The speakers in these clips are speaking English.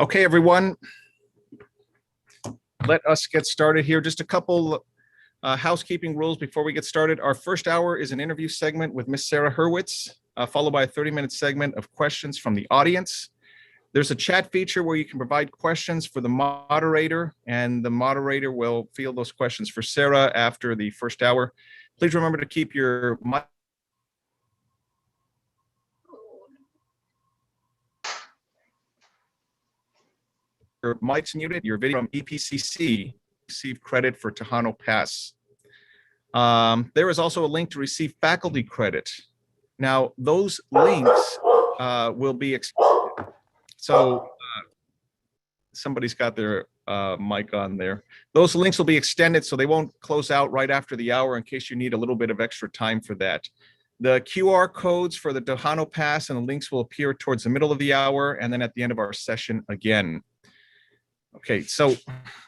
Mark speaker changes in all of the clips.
Speaker 1: Okay, everyone, let us get started here. Just a couple housekeeping rules before we get started. Our first hour is an interview segment with Miss Sarah Hurwitz, followed by a 30-minute segment of questions from the audience. There's a chat feature where you can provide questions for the moderator, and the moderator will field those questions for Sarah after the first hour. Please remember to keep your mics muted. Your video from EPCC received credit for Tejano Pass. There is also a link to receive faculty credit. Now, those links will be somebody's got their mic on there. Those links will be extended so they won't close out right after the hour in case you need a little bit of extra time for that. The QR codes for the Tejano Pass and the links will appear towards the middle of the hour and then at the end of our session again. Okay, so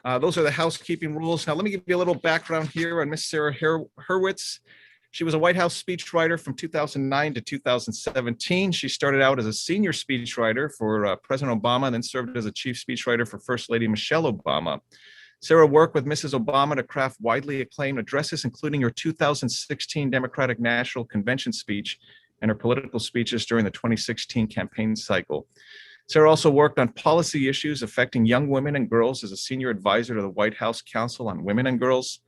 Speaker 1: those are the housekeeping rules. Now, let me give you a little background here on Miss Sarah Hurwitz. She was a White House speechwriter from 2009 to 2017. She started out as a senior speechwriter for President Obama, and then served as a chief speechwriter for First Lady Michelle Obama. Sarah worked with Mrs. Obama to craft widely acclaimed addresses, including her 2016 Democratic National Convention speech and her political speeches during the 2016 campaign cycle. Sarah also worked on policy issues affecting young women and girls as a senior advisor to the White House Council on Women and Girls.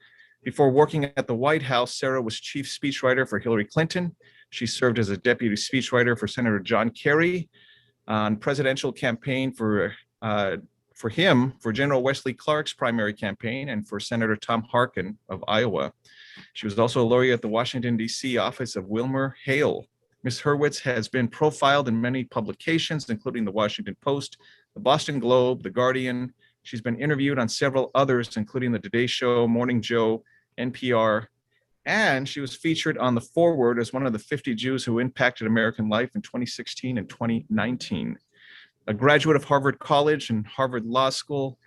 Speaker 1: Before working at the White House, Sarah was chief speechwriter for Hillary Clinton. She served as a deputy speechwriter for Senator John Kerry on presidential campaign for General Wesley Clark's primary campaign and for Senator Tom Harkin of Iowa. She was also a lawyer at the Washington, D.C. office of Wilmer Hale. Ms. Hurwitz has been profiled in many publications, including the Washington Post, the Boston Globe, the Guardian. She's been interviewed on several others, including the Today Show, Morning Joe, NPR, and she was featured on the Forward as one of the 50 Jews who impacted American life in 2016 and 2019. A graduate of Harvard College and Harvard Law School,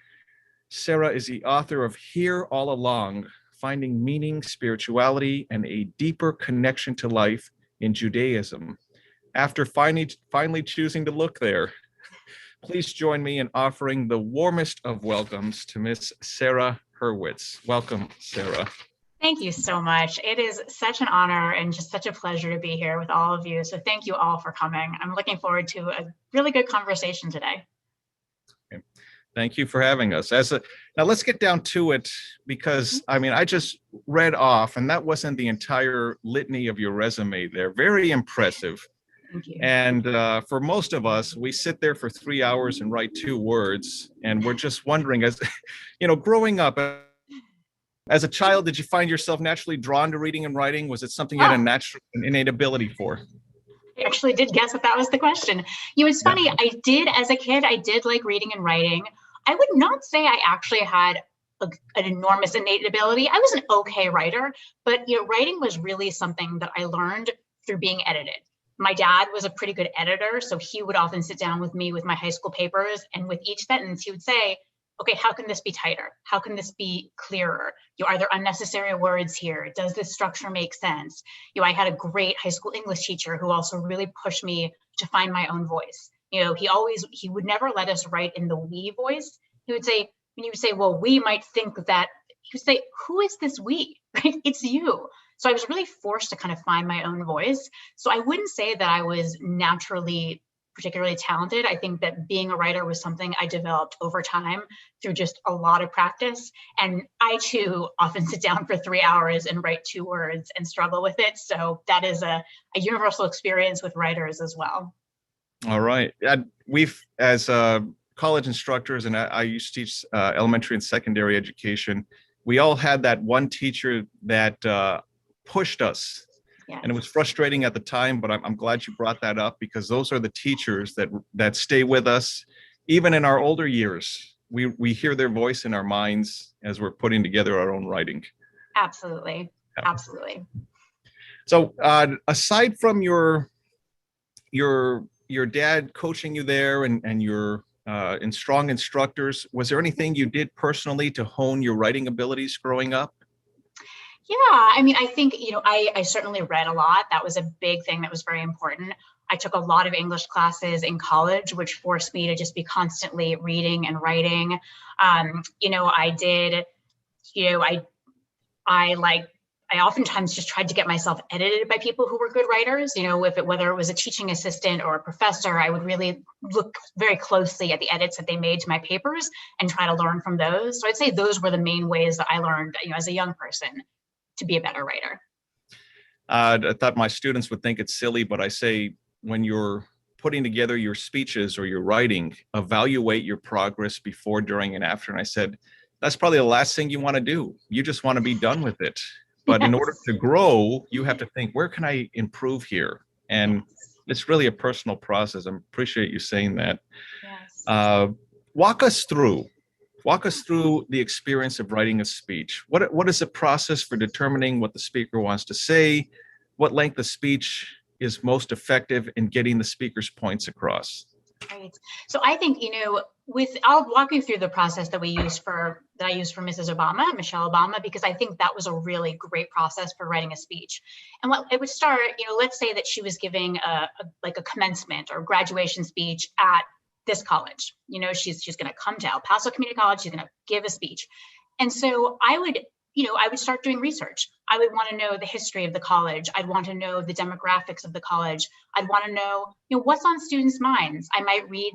Speaker 1: Sarah is the author of Here All Along, Finding Meaning, Spirituality, and a Deeper Connection to Life in Judaism. After finally choosing to look there, please join me in offering the warmest of welcomes to Miss Sarah Hurwitz. Welcome, Sarah.
Speaker 2: Thank you so much. It is such an honor and just such a pleasure to be here with all of you. So thank you all for coming. I'm looking forward to a really good conversation today.
Speaker 1: Okay. Thank you for having us. Now let's get down to it, because I mean, I just read off, and that wasn't the entire litany of your resume there. Very impressive.
Speaker 2: Thank you.
Speaker 1: And for most of us, we sit there for 3 hours and write 2 words, and we're just wondering, as you know, growing up as a child, did you find yourself naturally drawn to reading and writing? Was it something you had a natural and innate ability for?
Speaker 2: I actually did guess that was the question. You know, it's funny. Yeah. As a kid, I did like reading and writing. I would not say I actually had an enormous innate ability. I was an okay writer, but you know, writing was really something that I learned through being edited. My dad was a pretty good editor, so he would often sit down with me with my high school papers, and with each sentence, he would say, okay, how can this be tighter? How can this be clearer? You know, are there unnecessary words here? Does this structure make sense? You know, I had a great high school English teacher who also really pushed me to find my own voice. You know, he would never let us write in the we voice. He would say, when you would say, well, we might think that, he would say, who is this we? Right? It's you. So I was really forced to kind of find my own voice. So I wouldn't say that I was naturally particularly talented. I think that being a writer was something I developed over time through just a lot of practice. And I too often sit down for 3 hours and write 2 words and struggle with it. So that is a universal experience with writers as well.
Speaker 1: All right. We've, as college instructors, and I used to teach elementary and secondary education, we all had that one teacher that pushed us. Yes. And it was frustrating at the time, but I'm glad you brought that up, because those are the teachers that stay with us. Even in our older years, we hear their voice in our minds as we're putting together our own writing.
Speaker 2: Absolutely. Yeah. Absolutely.
Speaker 1: So aside from your dad coaching you there and your strong instructors, was there anything you did personally to hone your writing abilities growing up?
Speaker 2: Yeah, I mean, I think, you know, I certainly read a lot. That was a big thing that was very important. I took a lot of English classes in college, which forced me to just be constantly reading and writing. I did, I oftentimes just tried to get myself edited by people who were good writers. Whether it was a teaching assistant or a professor, I would really look very closely at the edits that they made to my papers and try to learn from those. So I'd say those were the main ways that I learned, as a young person, to be a better writer.
Speaker 1: I thought my students would think it's silly, but I say when you're putting together your speeches or your writing, evaluate your progress before, during, and after. And I said, that's probably the last thing you want to do. You just want to be done with it. But in order to grow, you have to think, where can I improve here? And it's really a personal process. I appreciate you saying that.
Speaker 2: Yes.
Speaker 1: Walk us through the experience of writing a speech. What is the process for determining what the speaker wants to say? What length of speech is most effective in getting the speaker's points across?
Speaker 2: Right. So I think, I'll walk you through the process that I used for Mrs. Obama, Michelle Obama, because I think that was a really great process for writing a speech. And what it would start, let's say that she was giving a commencement or graduation speech at this college. She's going to come to El Paso Community College. She's going to give a speech. And so I would start doing research. I would want to know the history of the college. I'd want to know the demographics of the college. I'd want to know, what's on students' minds. I might read,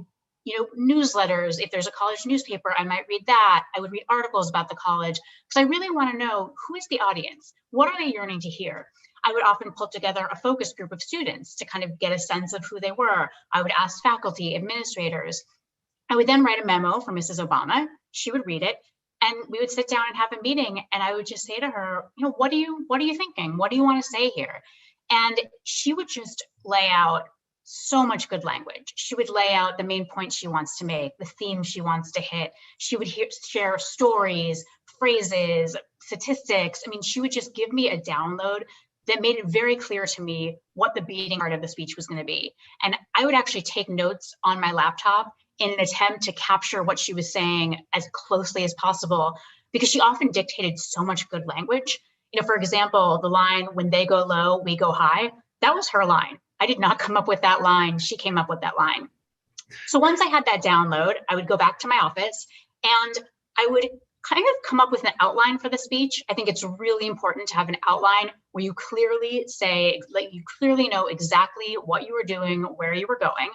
Speaker 2: newsletters. If there's a college newspaper, I might read that. I would read articles about the college because I really want to know, who is the audience? What are they yearning to hear? I would often pull together a focus group of students to kind of get a sense of who they were. I would ask faculty, administrators. I would then write a memo for Mrs. Obama. She would read it. And we would sit down and have a meeting, and I would just say to her, what are you thinking? What do you want to say here? And she would just lay out so much good language. She would lay out the main points she wants to make, the themes she wants to hit. She would share stories, phrases, statistics. I mean, she would just give me a download that made it very clear to me what the beating heart of the speech was going to be. And I would actually take notes on my laptop in an attempt to capture what she was saying as closely as possible, because she often dictated so much good language. For example, the line, "When they go low, we go high," that was her line. I did not come up with that line. She came up with that line. So once I had that download, I would go back to my office and I would kind of come up with an outline for the speech. I think it's really important to have an outline where you clearly say, you clearly know exactly what you were doing, where you were going.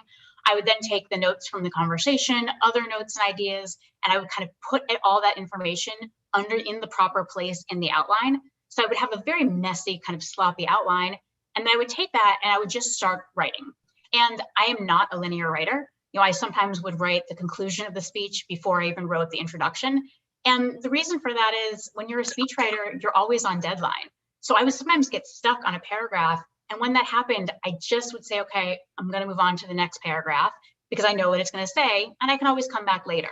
Speaker 2: I would then take the notes from the conversation, other notes and ideas, and I would kind of put all that information in the proper place in the outline. So I would have a very messy, kind of sloppy outline. And then I would take that and I would just start writing. And I am not a linear writer. I sometimes would write the conclusion of the speech before I even wrote the introduction. And the reason for that is when you're a speechwriter, you're always on deadline. So I would sometimes get stuck on a paragraph. And when that happened, I just would say, okay, I'm going to move on to the next paragraph because I know what it's going to say, and I can always come back later.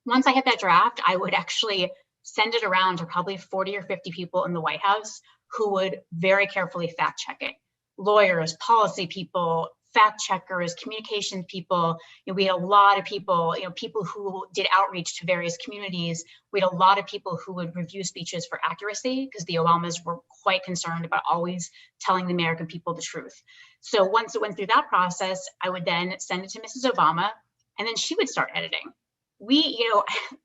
Speaker 2: Once I had that draft, I would actually send it around to probably 40 or 50 people in the White House who would very carefully fact check it. Lawyers, policy people, fact checkers, communication people. We had a lot of people, people who did outreach to various communities. We had a lot of people who would review speeches for accuracy because the Obamas were quite concerned about always telling the American people the truth. So once it went through that process, I would then send it to Mrs. Obama, and then she would start editing.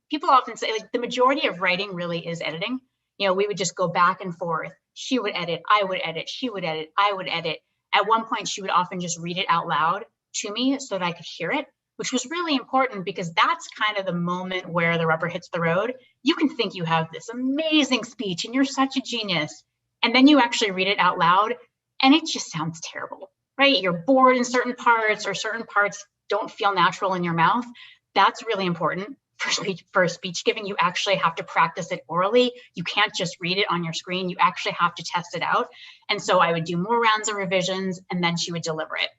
Speaker 2: People often say the majority of writing really is editing. We would just go back and forth. She would edit, I would edit, she would edit, I would edit. At one point, she would often just read it out loud to me so that I could hear it, which was really important because that's kind of the moment where the rubber hits the road. You can think you have this amazing speech and you're such a genius. And then you actually read it out loud and it just sounds terrible, right? You're bored in certain parts or certain parts don't feel natural in your mouth. That's really important. For speech giving, you actually have to practice it orally. You can't just read it on your screen. You actually have to test it out. And so I would do more rounds of revisions and then she would deliver it.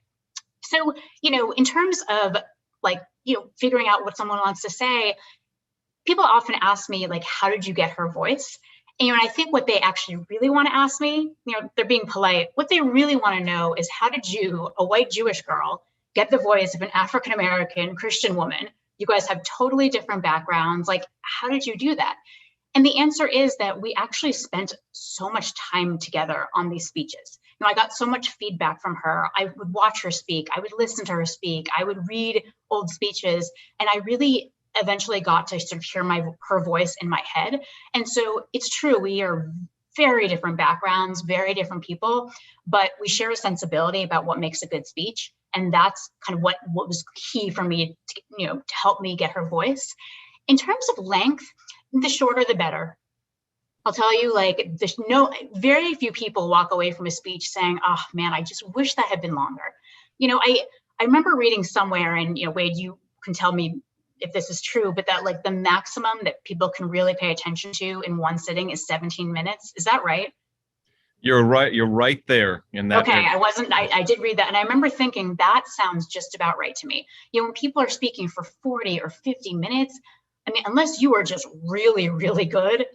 Speaker 2: So, in terms of figuring out what someone wants to say, people often ask me, how did you get her voice? And I think what they actually really want to ask me, they're being polite. What they really want to know is, how did you, a white Jewish girl, get the voice of an African-American Christian woman? You guys have totally different backgrounds. How did you do that? And the answer is that we actually spent so much time together on these speeches. I got so much feedback from her. I would watch her speak. I would listen to her speak. I would read old speeches. And I really eventually got to sort of hear her voice in my head. And so it's true, we are very different backgrounds, very different people, but we share a sensibility about what makes a good speech. And that's kind of what was key for me to help me get her voice. In terms of length, the shorter the better. I'll tell you, like, there's very few people walk away from a speech saying, oh man, I just wish that had been longer. I remember reading somewhere, and Wade, you can tell me if this is true, but that like the maximum that people can really pay attention to in one sitting is 17 minutes. Is that right?
Speaker 1: You're right. You're right there in that.
Speaker 2: Okay, I did read that. And I remember thinking that sounds just about right to me. When people are speaking for 40 or 50 minutes, I mean, unless you are just really, really good,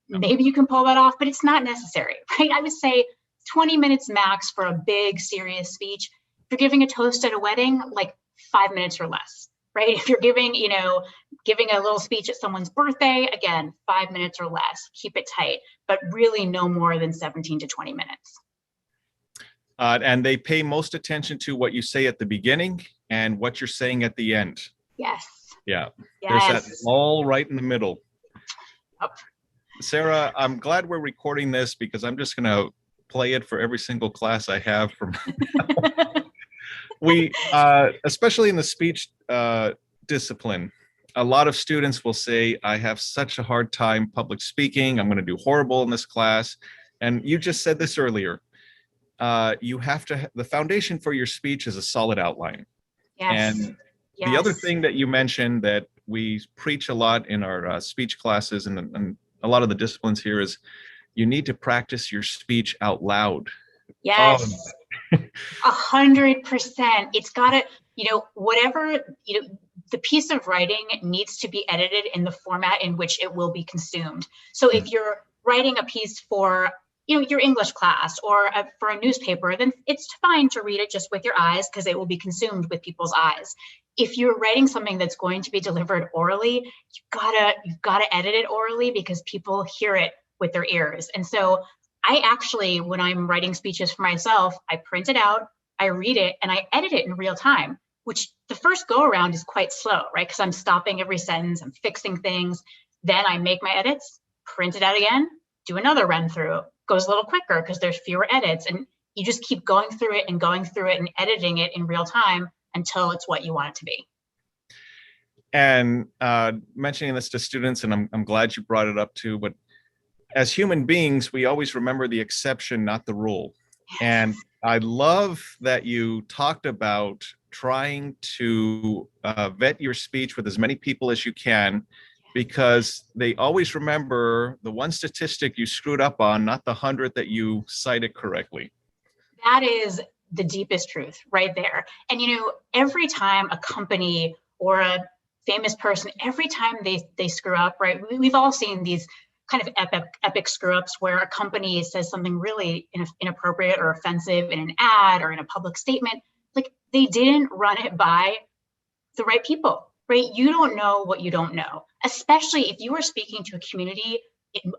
Speaker 2: maybe you can pull that off, but it's not necessary, right? I would say 20 minutes max for a big, serious speech. If you're giving a toast at a wedding, like 5 minutes or less, right? If you're giving a little speech at someone's birthday, again, 5 minutes or less, keep it tight, but really no more than 17 to 20 minutes.
Speaker 1: And they pay most attention to what you say at the beginning and what you're saying at the end.
Speaker 2: Yes.
Speaker 1: Yeah.
Speaker 2: Yes.
Speaker 1: There's that all right in the middle.
Speaker 2: Oh.
Speaker 1: Sarah, I'm glad we're recording this because I'm just going to play it for every single class I have from we, especially in the speech discipline, a lot of students will say, I have such a hard time public speaking. I'm going to do horrible in this class. And you just said this earlier. You have to, the foundation for your speech is a solid outline.
Speaker 2: Yes.
Speaker 1: And the other thing that you mentioned that we preach a lot in our speech classes and a lot of the disciplines here is you need to practice your speech out loud.
Speaker 2: Yes. 100%. It's got to, whatever, the piece of writing needs to be edited in the format in which it will be consumed. So if you're writing a piece for, your English class or for a newspaper, then it's fine to read it just with your eyes because it will be consumed with people's eyes. If you're writing something that's going to be delivered orally, you've gotta edit it orally because people hear it with their ears. And so I actually, when I'm writing speeches for myself, I print it out, I read it, and I edit it in real time, which the first go around is quite slow, right? Because I'm stopping every sentence, I'm fixing things. Then I make my edits, print it out again, do another run through. Goes a little quicker because there's fewer edits, and you just keep going through it and editing it in real time until it's what you want it to be.
Speaker 1: And mentioning this to students, and I'm glad you brought it up too, but as human beings, we always remember the exception, not the rule.
Speaker 2: Yes.
Speaker 1: And I love that you talked about trying to vet your speech with as many people as you can, because they always remember the one statistic you screwed up on, not the 100 that you cited correctly.
Speaker 2: That is the deepest truth right there. And every time a company or a famous person, every time they screw up, right? We've all seen these kind of epic screw ups where a company says something really inappropriate or offensive in an ad or in a public statement. Like they didn't run it by the right people. Right? You don't know what you don't know, especially if you are speaking to a community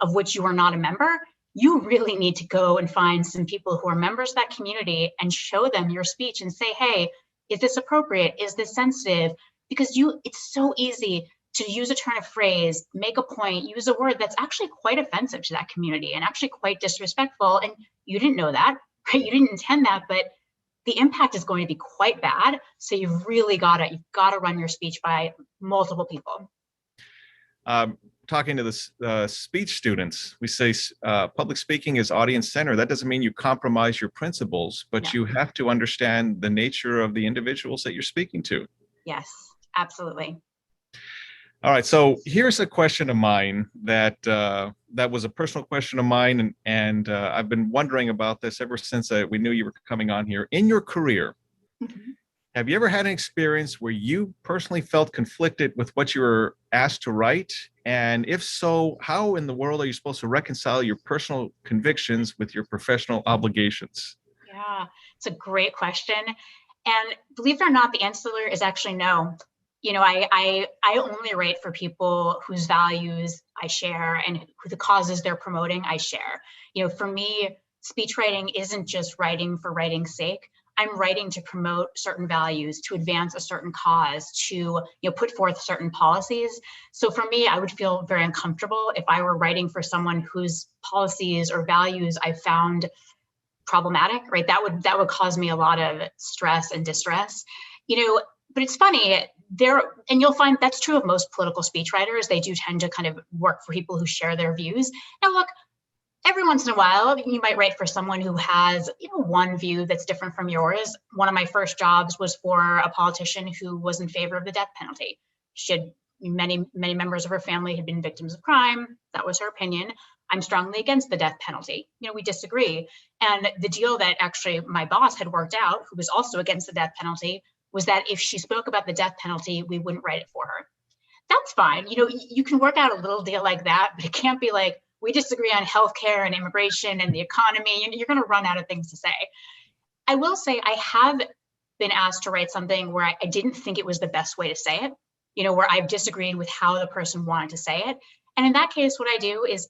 Speaker 2: of which you are not a member. You really need to go and find some people who are members of that community and show them your speech and say, hey, is this appropriate? Is this sensitive? Because it's so easy to use a turn of phrase, make a point, use a word that's actually quite offensive to that community and actually quite disrespectful. And you didn't know that, right? You didn't intend that, but the impact is going to be quite bad. So you've got to run your speech by multiple people.
Speaker 1: Talking to the speech students, we say public speaking is audience centered. That doesn't mean you compromise your principles, but you have to understand the nature of the individuals that you're speaking to.
Speaker 2: Yes, absolutely.
Speaker 1: All right, so here's a question of mine that was a personal question of mine, and I've been wondering about this ever since we knew you were coming on here. In your career, have you ever had an experience where you personally felt conflicted with what you were asked to write? And if so, how in the world are you supposed to reconcile your personal convictions with your professional obligations?
Speaker 2: Yeah, it's a great question. And believe it or not, the answer is actually no. I only write for people whose values I share and who the causes they're promoting I share. For me, speech writing isn't just writing for writing's sake. I'm writing to promote certain values, to advance a certain cause, to put forth certain policies. So for me, I would feel very uncomfortable if I were writing for someone whose policies or values I found problematic, right? That would cause me a lot of stress and distress. But it's funny, and you'll find that's true of most political speechwriters. They do tend to kind of work for people who share their views. Now look, every once in a while, you might write for someone who has, one view that's different from yours. One of my first jobs was for a politician who was in favor of the death penalty. Many members of her family had been victims of crime. That was her opinion. I'm strongly against the death penalty. We disagree. And the deal that actually my boss had worked out, who was also against the death penalty, was that if she spoke about the death penalty, we wouldn't write it for her. That's fine. You can work out a little deal like that, but it can't be like, we disagree on healthcare and immigration and the economy, and you're going to run out of things to say. I will say I have been asked to write something where I didn't think it was the best way to say it, where I've disagreed with how the person wanted to say it. And in that case, what I do is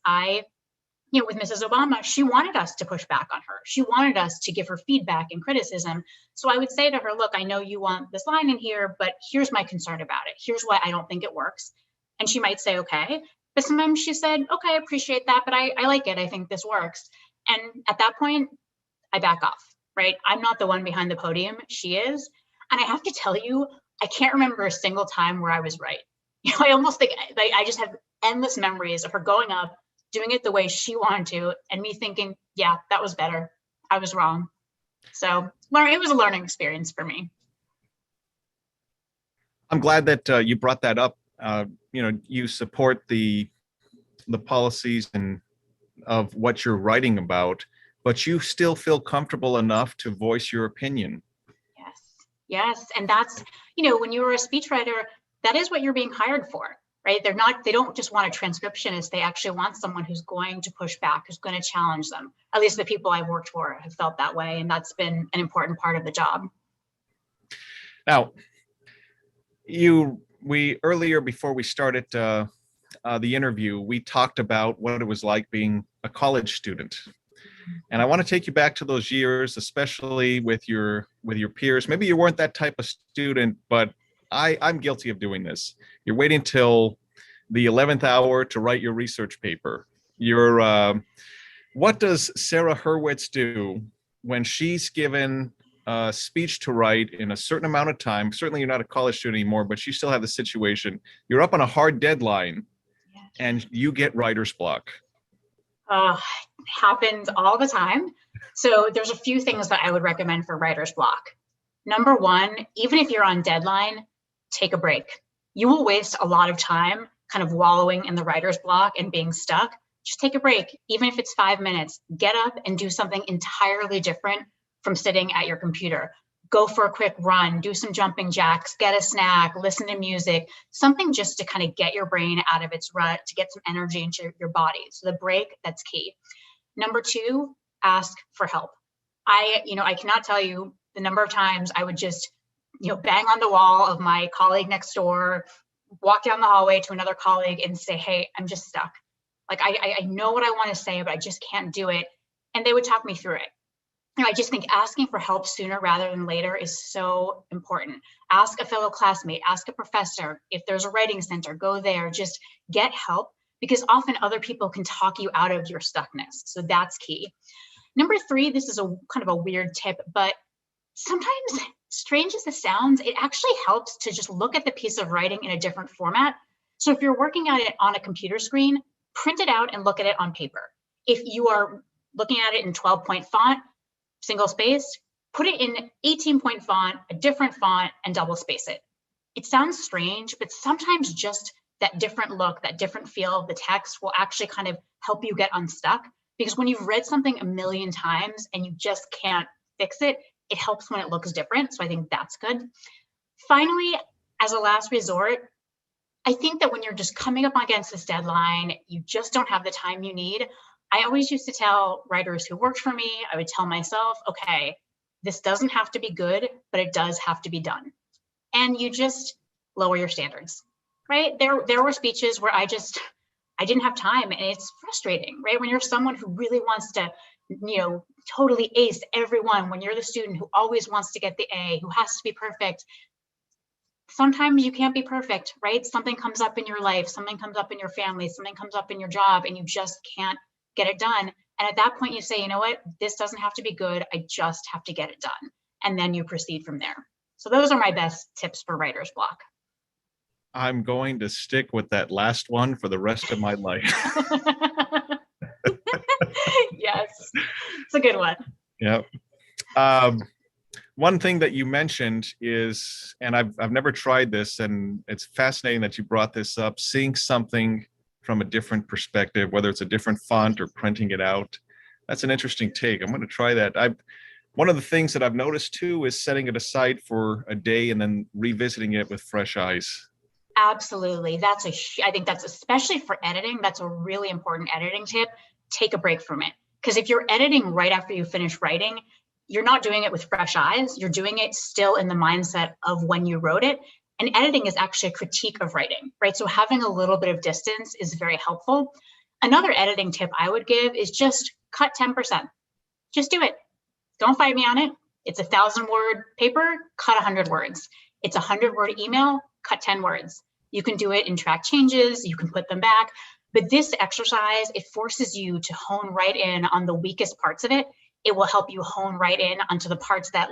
Speaker 2: with Mrs. Obama, she wanted us to push back on her. She wanted us to give her feedback and criticism. So I would say to her, look, I know you want this line in here, but here's my concern about it. Here's why I don't think it works. And she might say, okay. But sometimes she said, okay, I appreciate that, but I like it. I think this works. And at that point, I back off, right? I'm not the one behind the podium. She is. And I have to tell you, I can't remember a single time where I was right. I almost think I just have endless memories of her going up, doing it the way she wanted to, and me thinking, yeah, that was better. I was wrong. So it was a learning experience for me.
Speaker 1: I'm glad that you brought that up. You support the policies and of what you're writing about, but you still feel comfortable enough to voice your opinion.
Speaker 2: Yes. And that's, when you're a speechwriter, that is what you're being hired for, right? They don't just want a transcriptionist. They actually want someone who's going to push back, who's going to challenge them. At least the people I've worked for have felt that way. And that's been an important part of the job.
Speaker 1: Now, we earlier, before we started the interview, we talked about what it was like being a college student. And I want to take you back to those years, especially with your peers. Maybe you weren't that type of student, but I'm guilty of doing this. You're waiting till the 11th hour to write your research paper. What does Sarah Hurwitz do when she's given a speech to write in a certain amount of time? Certainly you're not a college student anymore, but you still have the situation. You're up on a hard deadline and you get writer's block.
Speaker 2: Happens all the time. So there's a few things that I would recommend for writer's block. Number one, even if you're on deadline, take a break. You will waste a lot of time kind of wallowing in the writer's block and being stuck. Just take a break, even if it's 5 minutes. Get up and do something entirely different from sitting at your computer. Go for a quick run, do some jumping jacks, get a snack, listen to music, something just to kind of get your brain out of its rut, to get some energy into your body. So the break, that's key. Number two, ask for help. I cannot tell you the number of times I would just, bang on the wall of my colleague next door, walk down the hallway to another colleague and say, hey, I'm just stuck. Like, I know what I want to say, but I just can't do it. And they would talk me through it. I just think asking for help sooner rather than later is so important. Ask a fellow classmate, ask a professor. If there's a writing center, go there, just get help, because often other people can talk you out of your stuckness. So that's key. Number three, this is a kind of a weird tip, but sometimes, strange as this sounds, it actually helps to just look at the piece of writing in a different format. So if you're working at it on a computer screen, print it out and look at it on paper. If you are looking at it in 12-point font, single spaced, put it in 18-point font, a different font, and double space it. It sounds strange, but sometimes just that different look, that different feel of the text will actually kind of help you get unstuck. Because when you've read something a million times and you just can't fix it, it helps when it looks different. So I think that's good. Finally, as a last resort, I think that when you're just coming up against this deadline, you just don't have the time you need. I always used to tell writers who worked for me, I would tell myself, okay, this doesn't have to be good, but it does have to be done. And you just lower your standards, right? There were speeches where I didn't have time, and it's frustrating, right? When you're someone who really wants to totally ace everyone, when you're the student who always wants to get the A, who has to be perfect. Sometimes you can't be perfect, right? Something comes up in your life, something comes up in your family, something comes up in your job, and you just can't get it done. And at that point you say, you know what, this doesn't have to be good, I just have to get it done. And then you proceed from there. So those are my best tips for writer's block.
Speaker 1: I'm going to stick with that last one for the rest of my life.
Speaker 2: Yes, it's a good one.
Speaker 1: Yep. One thing that you mentioned is, and I've never tried this, and it's fascinating that you brought this up, seeing something from a different perspective, whether it's a different font or printing it out. That's an interesting take. I'm going to try that. One of the things that I've noticed too is setting it aside for a day and then revisiting it with fresh eyes.
Speaker 2: Absolutely. I think that's, especially for editing, that's a really important editing tip. Take a break from it. Because if you're editing right after you finish writing, you're not doing it with fresh eyes. You're doing it still in the mindset of when you wrote it. And editing is actually a critique of writing, right? So having a little bit of distance is very helpful. Another editing tip I would give is just cut 10%. Just do it. Don't fight me on it. It's a 1,000-word paper, cut 100 words. It's a 100-word email, cut 10 words. You can do it in track changes, you can put them back. But this exercise, it forces you to hone right in on the weakest parts of it. It will help you hone right in onto the parts that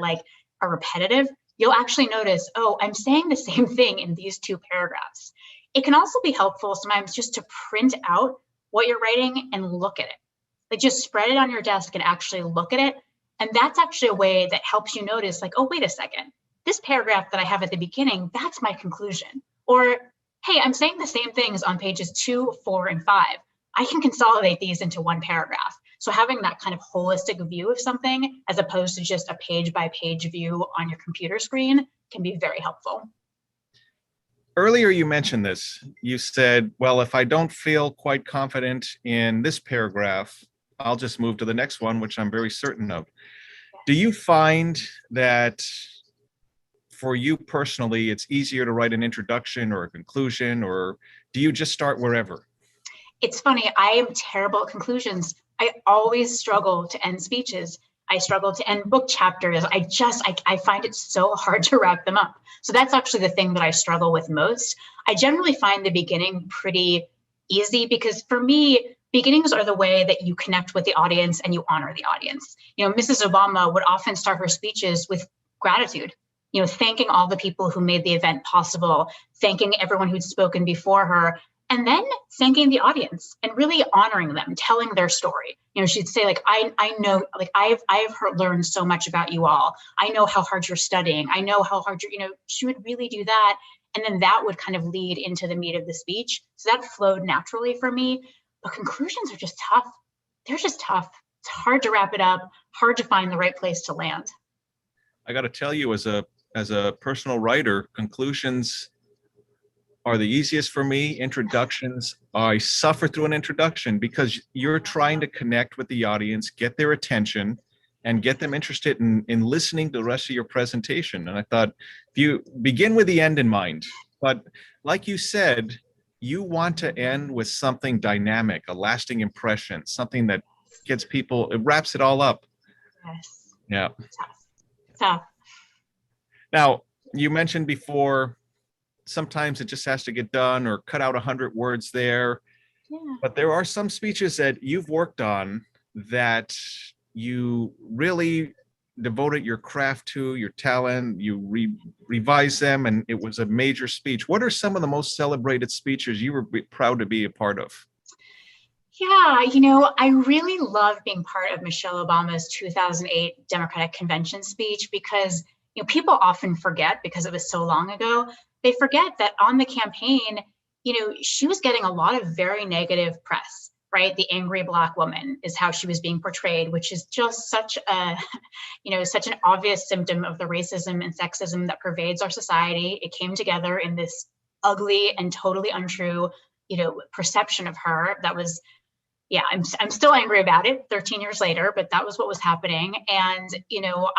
Speaker 2: are repetitive. You'll actually notice, oh, I'm saying the same thing in these 2 paragraphs. It can also be helpful sometimes just to print out what you're writing and look at it. Just spread it on your desk and actually look at it. And that's actually a way that helps you notice, oh, wait a second, this paragraph that I have at the beginning, that's my conclusion. Or, hey, I'm saying the same things on pages 2, 4, and 5. I can consolidate these into one paragraph. So having that kind of holistic view of something, as opposed to just a page-by-page view on your computer screen, can be very helpful.
Speaker 1: Earlier you mentioned this. You said, well, if I don't feel quite confident in this paragraph, I'll just move to the next one, which I'm very certain of. Do you find that for you personally, it's easier to write an introduction or a conclusion, or do you just start wherever?
Speaker 2: It's funny, I am terrible at conclusions. I always struggle to end speeches. I struggle to end book chapters. I find it so hard to wrap them up. So that's actually the thing that I struggle with most. I generally find the beginning pretty easy because for me, beginnings are the way that you connect with the audience and you honor the audience. Mrs. Obama would often start her speeches with gratitude, thanking all the people who made the event possible, thanking everyone who'd spoken before her, and then thanking the audience and really honoring them, telling their story. She'd say, I know, I've learned so much about you all. I know how hard you're studying. I know how hard she would really do that. And then that would kind of lead into the meat of the speech. So that flowed naturally for me. But conclusions are just tough. They're just tough. It's hard to wrap it up, hard to find the right place to land.
Speaker 1: I got to tell you, as a personal writer, conclusions are the easiest for me. Introductions, I suffer through an introduction because you're trying to connect with the audience, get their attention, and get them interested in listening to the rest of your presentation. And I thought, if you begin with the end in mind, but like you said, you want to end with something dynamic, a lasting impression, something that gets people, it wraps it all up.
Speaker 2: Yes.
Speaker 1: Yeah.
Speaker 2: Tough.
Speaker 1: Now, you mentioned before, sometimes it just has to get done or cut out 100 words there. Yeah. But there are some speeches that you've worked on that you really devoted your craft to, your talent, you revised them, and it was a major speech. What are some of the most celebrated speeches you were proud to be a part of?
Speaker 2: Yeah, I really love being part of Michelle Obama's 2008 Democratic Convention speech because people often forget, because it was so long ago, they forget that on the campaign, she was getting a lot of very negative press, right? The angry Black woman is how she was being portrayed, which is just such an obvious symptom of the racism and sexism that pervades our society. It came together in this ugly and totally untrue, perception of her that was, yeah, I'm still angry about it 13 years later, but that was what was happening. And,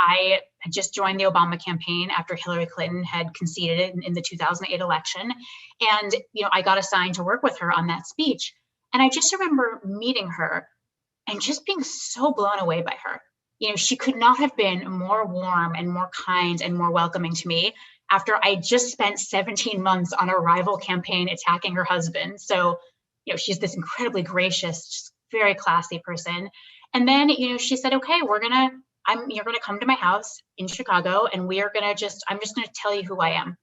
Speaker 2: I had just joined the Obama campaign after Hillary Clinton had conceded it in the 2008 election. And, I got assigned to work with her on that speech. And I just remember meeting her and just being so blown away by her. She could not have been more warm and more kind and more welcoming to me after I just spent 17 months on a rival campaign attacking her husband. So, she's this incredibly gracious, very classy person. And then, she said, okay, you're gonna come to my house in Chicago, and I'm just gonna tell you who I am.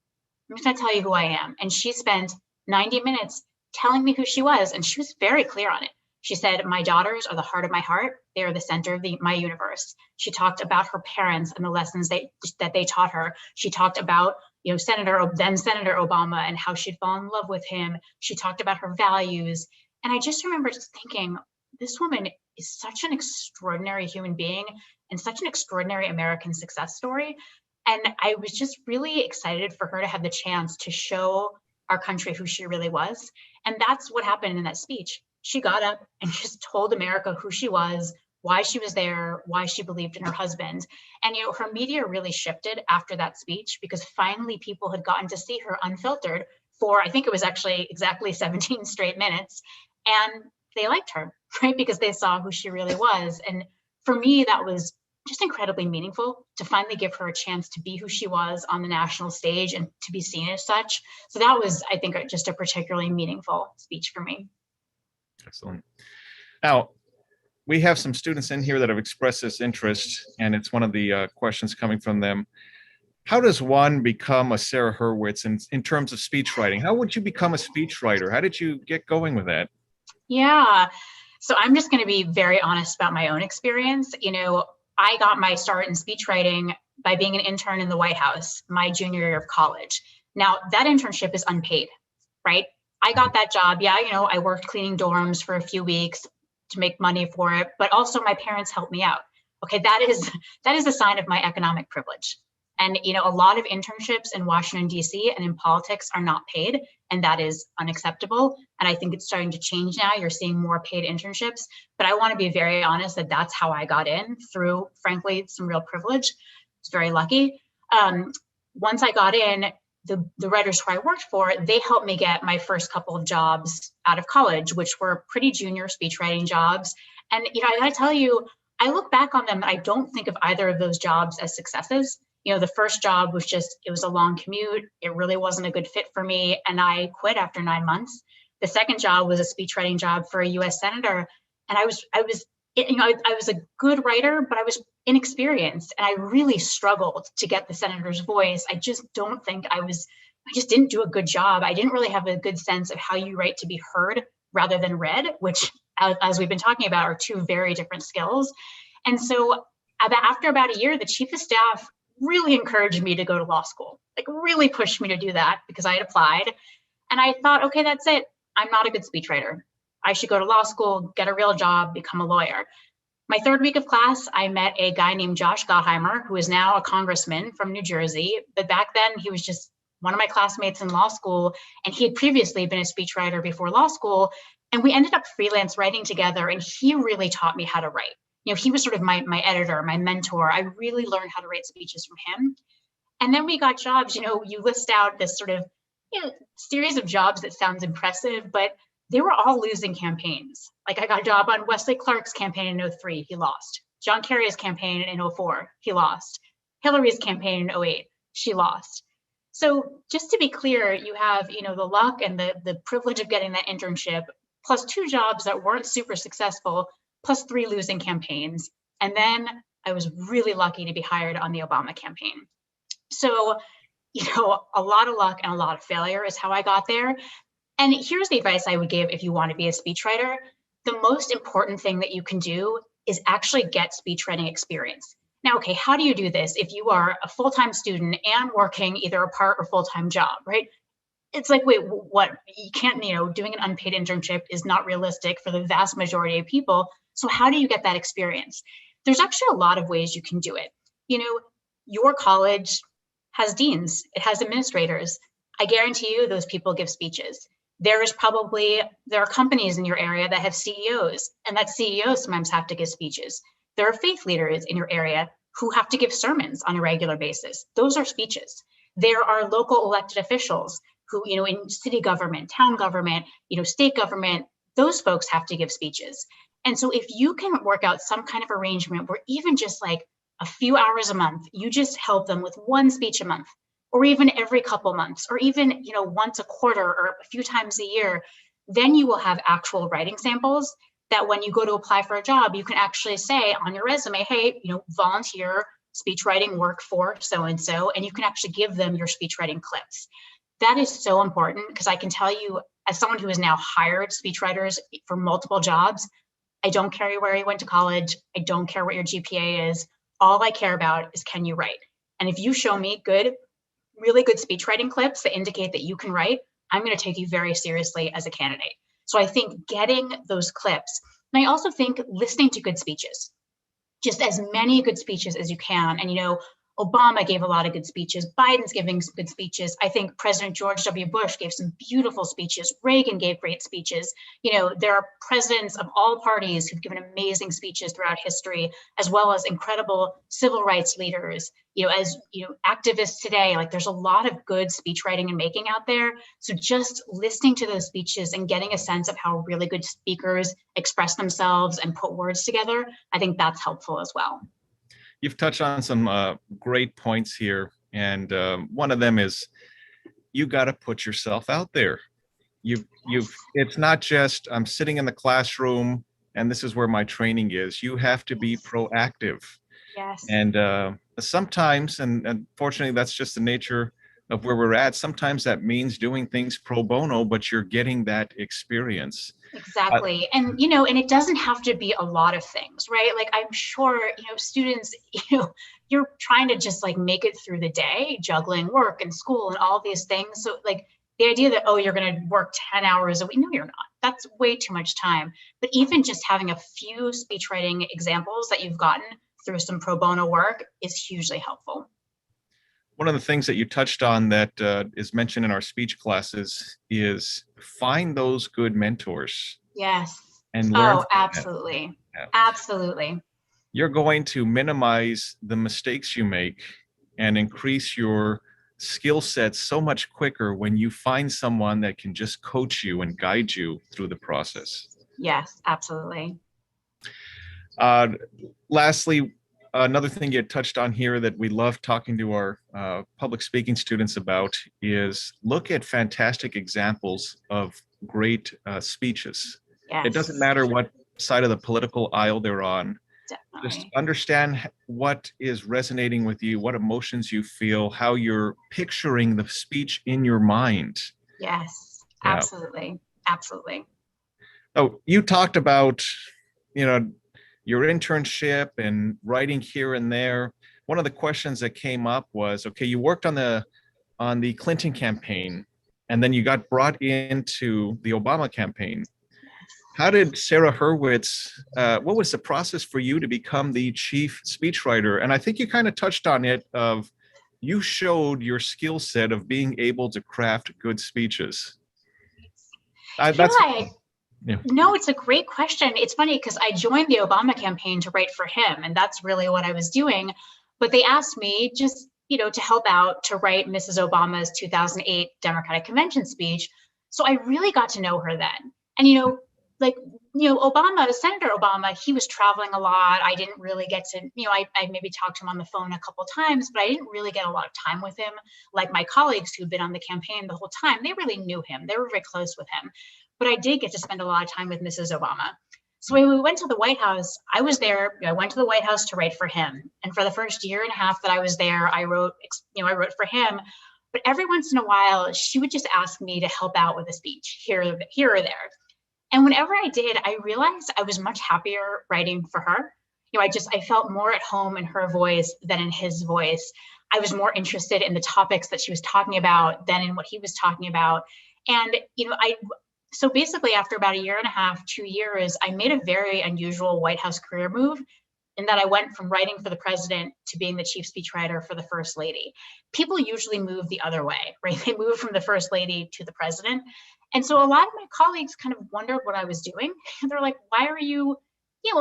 Speaker 2: I'm just gonna tell you who I am. And she spent 90 minutes telling me who she was, and she was very clear on it. She said, my daughters are the heart of my heart. They are the center of my universe. She talked about her parents and the lessons that they taught her. She talked about, then Senator Obama and how she'd fallen in love with him. She talked about her values. And I just remember just thinking, this woman is such an extraordinary human being and such an extraordinary American success story. And I was just really excited for her to have the chance to show our country who she really was. And that's what happened in that speech. She got up and just told America who she was, why she was there, why she believed in her husband. And, her media really shifted after that speech because finally people had gotten to see her unfiltered for, I think it was actually exactly 17 straight minutes. And they liked her, right? Because they saw who she really was. And for me, that was just incredibly meaningful to finally give her a chance to be who she was on the national stage and to be seen as such. So that was, I think, just a particularly meaningful speech for me.
Speaker 1: Excellent. Now, we have some students in here that have expressed this interest, and it's one of the questions coming from them. How does one become a Sarah Hurwitz in terms of speech writing? How would you become a speechwriter? How did you get going with that?
Speaker 2: Yeah, so I'm just going to be very honest about my own experience. I got my start in speechwriting by being an intern in the White House my junior year of college. Now, that internship is unpaid, right? I got that job. Yeah, I worked cleaning dorms for a few weeks to make money for it, but also my parents helped me out. Okay, that is a sign of my economic privilege. And a lot of internships in Washington, D.C. and in politics are not paid, and that is unacceptable. And I think it's starting to change now. You're seeing more paid internships, but I want to be very honest that that's how I got in through, frankly, some real privilege. It's very lucky. Once I got in, the writers who I worked for, they helped me get my first couple of jobs out of college, which were pretty junior speechwriting jobs. And, I gotta tell you, I look back on them and I don't think of either of those jobs as successes. The first job was it was a long commute. It really wasn't a good fit for me. And I quit after 9 months. The second job was a speechwriting job for a US Senator. And I was a good writer, but I was inexperienced. And I really struggled to get the senator's voice. I just didn't do a good job. I didn't really have a good sense of how you write to be heard rather than read, which, as we've been talking about, are two very different skills. And so after about a year, the chief of staff really encouraged me to go to law school, really pushed me to do that because I had applied. And I thought, okay, that's it. I'm not a good speechwriter. I should go to law school, get a real job, become a lawyer. My third week of class, I met a guy named Josh Gottheimer, who is now a congressman from New Jersey. But back then, he was just one of my classmates in law school, and he had previously been a speechwriter before law school. And we ended up freelance writing together, and he really taught me how to write. He was sort of my editor, my mentor. I really learned how to write speeches from him. And then we got jobs. You list out this sort of series of jobs that sounds impressive, but they were all losing campaigns. I got a job on Wesley Clark's campaign in 2003, he lost. John Kerry's campaign in 2004, he lost. Hillary's campaign in 2008, she lost. So just to be clear, you have, the luck and the privilege of getting that internship, plus 2 jobs that weren't super successful, plus 3 losing campaigns. And then I was really lucky to be hired on the Obama campaign. So, a lot of luck and a lot of failure is how I got there. And here's the advice I would give if you want to be a speechwriter. The most important thing that you can do is actually get speechwriting experience. Now, okay, how do you do this if you are a full-time student and working either a part or full-time job, right? It's like, wait, what? You can't, doing an unpaid internship is not realistic for the vast majority of people. So how do you get that experience? There's actually a lot of ways you can do it. Your college has deans, it has administrators. I guarantee you those people give speeches. There are companies in your area that have CEOs, and that CEOs sometimes have to give speeches. There are faith leaders in your area who have to give sermons on a regular basis. Those are speeches. There are local elected officials who, in city government, town government, state government, those folks have to give speeches. And so if you can work out some kind of arrangement where even just like a few hours a month, you just help them with one speech a month, or even every couple months, or even, once a quarter or a few times a year, then you will have actual writing samples that when you go to apply for a job, you can actually say on your resume, hey, volunteer speech writing work for so-and-so, and you can actually give them your speech writing clips. That is so important, because I can tell you, as someone who has now hired speechwriters for multiple jobs, I don't care where you went to college. I don't care what your GPA is. All I care about is, can you write? And if you show me really good speech writing clips that indicate that you can write, I'm going to take you very seriously as a candidate. So I think getting those clips, and I also think listening to good speeches, just as many good speeches as you can. And, Obama gave a lot of good speeches. Biden's giving some good speeches. I think President George W. Bush gave some beautiful speeches. Reagan gave great speeches. There are presidents of all parties who've given amazing speeches throughout history, as well as incredible civil rights leaders. Activists today, like there's a lot of good speech writing and making out there. So just listening to those speeches and getting a sense of how really good speakers express themselves and put words together, I think that's helpful as well.
Speaker 1: You've touched on some great points here, and one of them is you got to put yourself out there. It's not just I'm sitting in the classroom and this is where my training is. You have to be proactive.
Speaker 2: Yes.
Speaker 1: And sometimes, and unfortunately, that's just the nature of where we're at. Sometimes that means doing things pro bono, but you're getting that experience.
Speaker 2: Exactly. And it doesn't have to be a lot of things, right? Like I'm sure, students, you're trying to just like make it through the day, juggling work and school and all these things. So like the idea that, you're going to work 10 hours a week, no, you're not. That's way too much time. But even just having a few speech writing examples that you've gotten through some pro bono work is hugely helpful.
Speaker 1: One of the things that you touched on that is mentioned in our speech classes is find those good mentors.
Speaker 2: Yes.
Speaker 1: And learn.
Speaker 2: Oh, absolutely. Yeah. Absolutely.
Speaker 1: You're going to minimize the mistakes you make and increase your skill set so much quicker when you find someone that can just coach you and guide you through the process.
Speaker 2: Yes, absolutely.
Speaker 1: Lastly, another thing you touched on here that we love talking to our public speaking students about is look at fantastic examples of great speeches.
Speaker 2: Yes.
Speaker 1: It doesn't matter what side of the political aisle they're on.
Speaker 2: Definitely.
Speaker 1: Just understand what is resonating with you, what emotions you feel, how you're picturing the speech in your mind.
Speaker 2: Yes, absolutely. Absolutely.
Speaker 1: Oh, you talked about, your internship and writing here and there. One of the questions that came up was, okay, you worked on the Clinton campaign, and then you got brought into the Obama campaign. How did Sarah Hurwitz, what was the process for you to become the chief speechwriter? And I think you kind of touched on it of you showed your skill set of being able to craft good speeches.
Speaker 2: No, it's a great question. It's funny because I joined the Obama campaign to write for him, and that's really what I was doing. But they asked me just, to help out to write Mrs. Obama's 2008 Democratic Convention speech. So I really got to know her then. And, Obama, Senator Obama, he was traveling a lot. I didn't really get to, I maybe talked to him on the phone a couple of times, but I didn't really get a lot of time with him. Like my colleagues who'd been on the campaign the whole time, they really knew him. They were very close with him. But I did get to spend a lot of time with Mrs. Obama. So when we went to the White House, I was there. I went to the White House to write for him. And for the first year and a half that I was there, I wrote for him. But every once in a while, she would just ask me to help out with a speech here or there. And whenever I did, I realized I was much happier writing for her. I felt more at home in her voice than in his voice. I was more interested in the topics that she was talking about than in what he was talking about. And, so basically after about a year and a half, 2 years, I made a very unusual White House career move in that I went from writing for the president to being the chief speechwriter for the first lady. People usually move the other way, right? They move from the first lady to the president. And so a lot of my colleagues kind of wondered what I was doing. They're like, why are you, they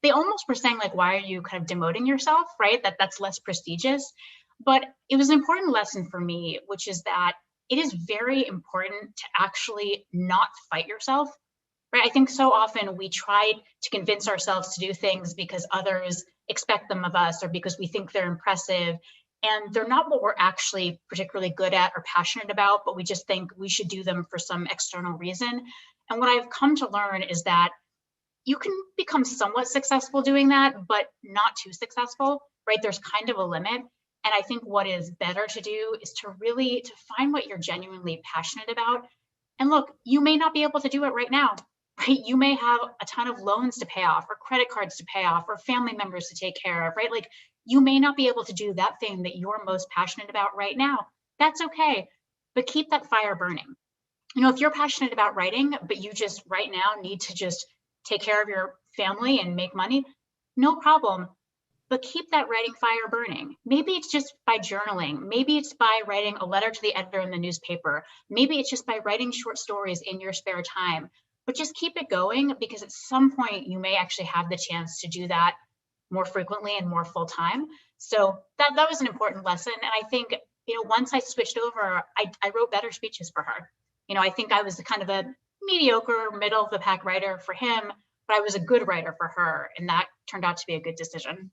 Speaker 2: almost were saying like, why are you kind of demoting yourself, right? That's less prestigious. But it was an important lesson for me, which is that it is very important to actually not fight yourself right? I think so often we try to convince ourselves to do things because others expect them of us or because we think they're impressive. And they're not what we're actually particularly good at or passionate about, but we just think we should do them for some external reason. And what I've come to learn is that you can become somewhat successful doing that, but not too successful, right? There's kind of a limit. And I think what is better to do is to really to find what you're genuinely passionate about. And look, you may not be able to do it right now, right? You may have a ton of loans to pay off or credit cards to pay off or family members to take care of, right? Like you may not be able to do that thing that you're most passionate about right now. That's okay, but keep that fire burning. You know, if you're passionate about writing, but you just right now need to just take care of your family and make money, no problem. But keep that writing fire burning. Maybe it's just by journaling. Maybe it's by writing a letter to the editor in the newspaper. Maybe it's just by writing short stories in your spare time. But just keep it going because at some point you may actually have the chance to do that more frequently and more full time. So that was an important lesson. And I think, you know, once I switched over, I wrote better speeches for her. You know, I think I was kind of a mediocre, middle of the pack writer for him, but I was a good writer for her. And that turned out to be a good decision.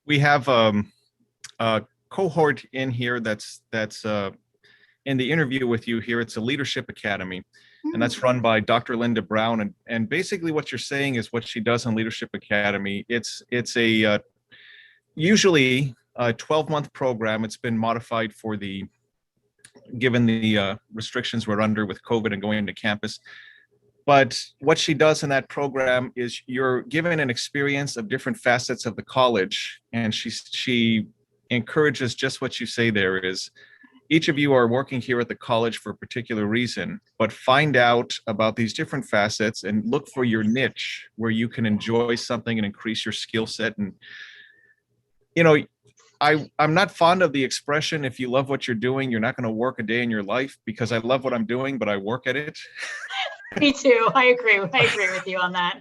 Speaker 1: We have a cohort in here that's in the interview with you here. It's a leadership academy, and that's run by Dr. Linda Brown. And basically what you're saying is what she does in Leadership Academy. It's a usually a 12-month program. It's been modified for given the restrictions we're under with COVID and going into campus. But what she does in that program is you're given an experience of different facets of the college, and she encourages just what you say there is, each of you are working here at the college for a particular reason, but find out about these different facets and look for your niche where you can enjoy something and increase your skill set. And, you know, I'm not fond of the expression, if you love what you're doing, you're not going to work a day in your life, because I love what I'm doing, but I work at it.
Speaker 2: Me too. I agree with you on that.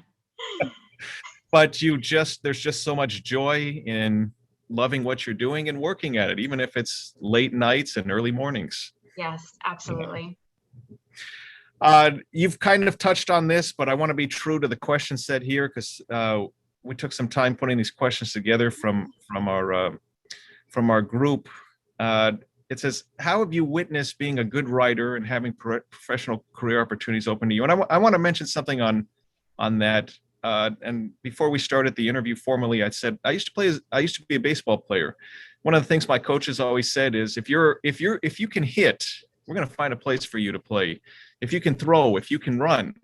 Speaker 1: But there's just so much joy in loving what you're doing and working at it, even if it's late nights and early mornings.
Speaker 2: Yes, absolutely.
Speaker 1: You've kind of touched on this, but I want to be true to the question set here, because we took some time putting these questions together from our group. It says, how have you witnessed being a good writer and having professional career opportunities open to you? And I want to mention something on that. And before we started the interview formally, I said, I used to be a baseball player. One of the things my coaches always said is, if you can hit, we're going to find a place for you to play. If you can throw, if you can run.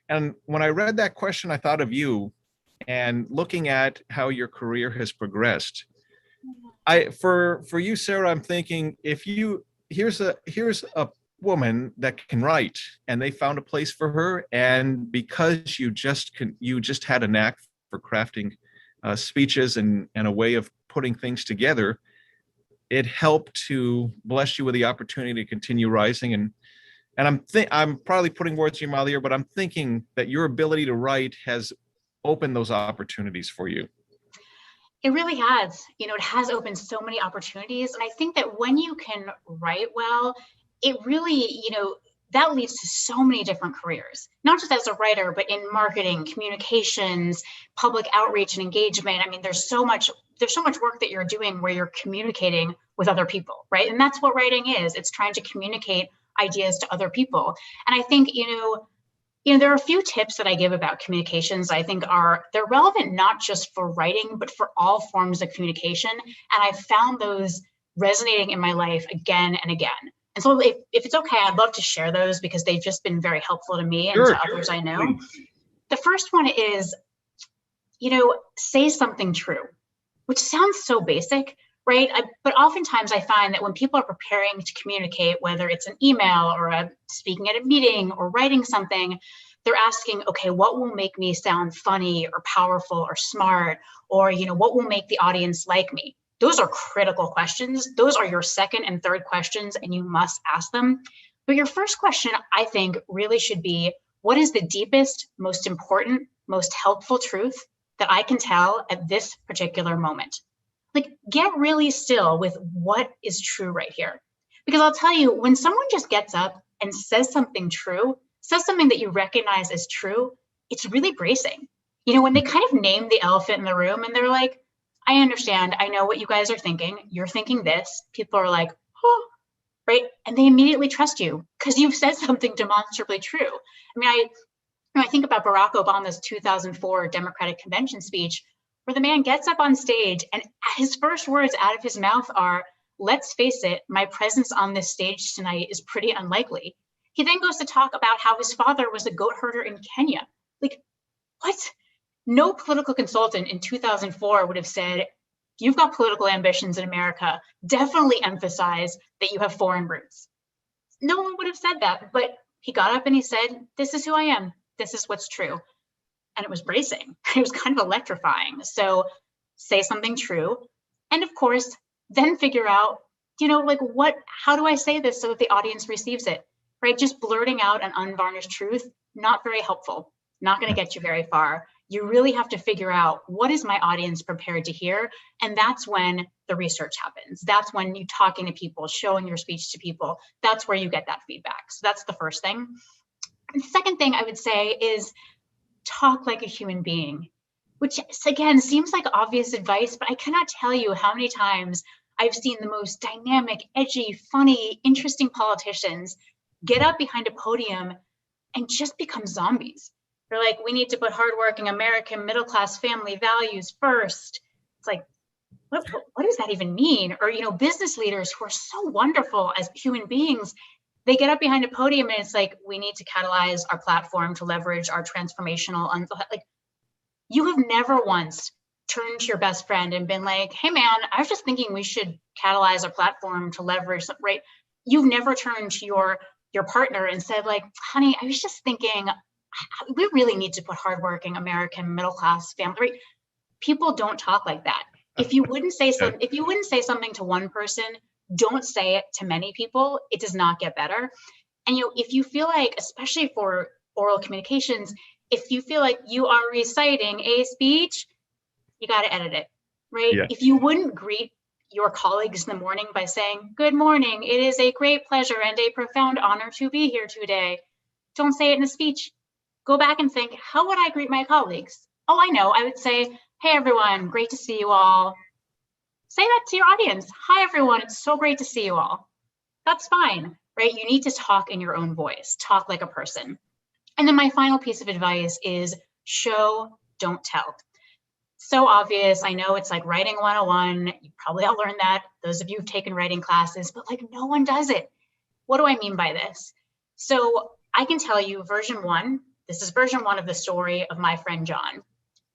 Speaker 1: And when I read that question, I thought of you, and looking at how your career has progressed. For you, Sarah, I'm thinking, here's a woman that can write, and they found a place for her, and because you just had a knack for crafting speeches and a way of putting things together, it helped to bless you with the opportunity to continue rising. And I'm probably putting words in your mouth here, but I'm thinking that your ability to write has opened those opportunities for you.
Speaker 2: It really has. You know, it has opened so many opportunities. And I think that when you can write well, it really, you know, that leads to so many different careers, not just as a writer, but in marketing, communications, public outreach and engagement. I mean, there's so much work that you're doing where you're communicating with other people, right? And that's what writing is. It's trying to communicate ideas to other people. And I think, you know, there are a few tips that I give about communications I think they're relevant not just for writing, but for all forms of communication. And I've found those resonating in my life again and again. And so if it's okay, I'd love to share those because they've just been very helpful to me and to others I know. Please. The first one is, you know, say something true, which sounds so basic, right? But oftentimes I find that when people are preparing to communicate, whether it's an email or speaking at a meeting or writing something, they're asking, okay, what will make me sound funny or powerful or smart? Or, you know, what will make the audience like me? Those are critical questions. Those are your second and third questions, and you must ask them. But your first question, I think, really should be, what is the deepest, most important, most helpful truth that I can tell at this particular moment? Like, get really still with what is true right here. Because I'll tell you, when someone just gets up and says something true, says something that you recognize as true, it's really bracing. You know, when they kind of name the elephant in the room and they're like, I understand, I know what you guys are thinking. You're thinking this. People are like, oh, right? And they immediately trust you because you've said something demonstrably true. I mean, I think about Barack Obama's 2004 Democratic Convention speech, where the man gets up on stage and his first words out of his mouth are, let's face it, my presence on this stage tonight is pretty unlikely. He then goes to talk about how his father was a goat herder in Kenya. Like, what? No political consultant in 2004 would have said, you've got political ambitions in America, definitely emphasize that you have foreign roots. No one would have said that, but he got up and he said, this is who I am. This is what's true. And it was bracing. It was kind of electrifying. So say something true. And of course, then figure out, you know, like how do I say this so that the audience receives it, right? Just blurting out an unvarnished truth, not very helpful, not going to get you very far. You really have to figure out, what is my audience prepared to hear? And that's when the research happens. That's when you talking to people, showing your speech to people, that's where you get that feedback. So that's the first thing. And the second thing I would say is talk like a human being, which again seems like obvious advice, but I cannot tell you how many times I've seen the most dynamic, edgy, funny, interesting politicians get up behind a podium and just become zombies. They're like, we need to put hardworking American middle-class family values first. It's like, what does that even mean? Or, you know, business leaders who are so wonderful as human beings, they get up behind a podium and it's like, we need to catalyze our platform to leverage our transformational, like, you have never once turned to your best friend and been like, hey man, I was just thinking we should catalyze our platform to leverage, right? You've never turned to your partner and said like, honey, I was just thinking, we really need to put hardworking American middle-class family, right? People don't talk like that. If you wouldn't say something to one person, don't say it to many people. It does not get better. And you know, if you feel like, especially for oral communications, if you feel like you are reciting a speech, you got to edit it, right?
Speaker 1: Yeah.
Speaker 2: If you wouldn't greet your colleagues in the morning by saying, good morning, it is a great pleasure and a profound honor to be here today, don't say it in a speech. Go back and think, how would I greet my colleagues? Oh, I know, I would say, hey everyone, great to see you all. Say that to your audience. Hi everyone, it's so great to see you all. That's fine, right? You need to talk in your own voice, talk like a person. And then my final piece of advice is show, don't tell. So obvious, I know it's like writing 101, you probably all learned that, those of you who've taken writing classes, but like no one does it. What do I mean by this? So I can tell you version one, this is version one of the story of my friend John.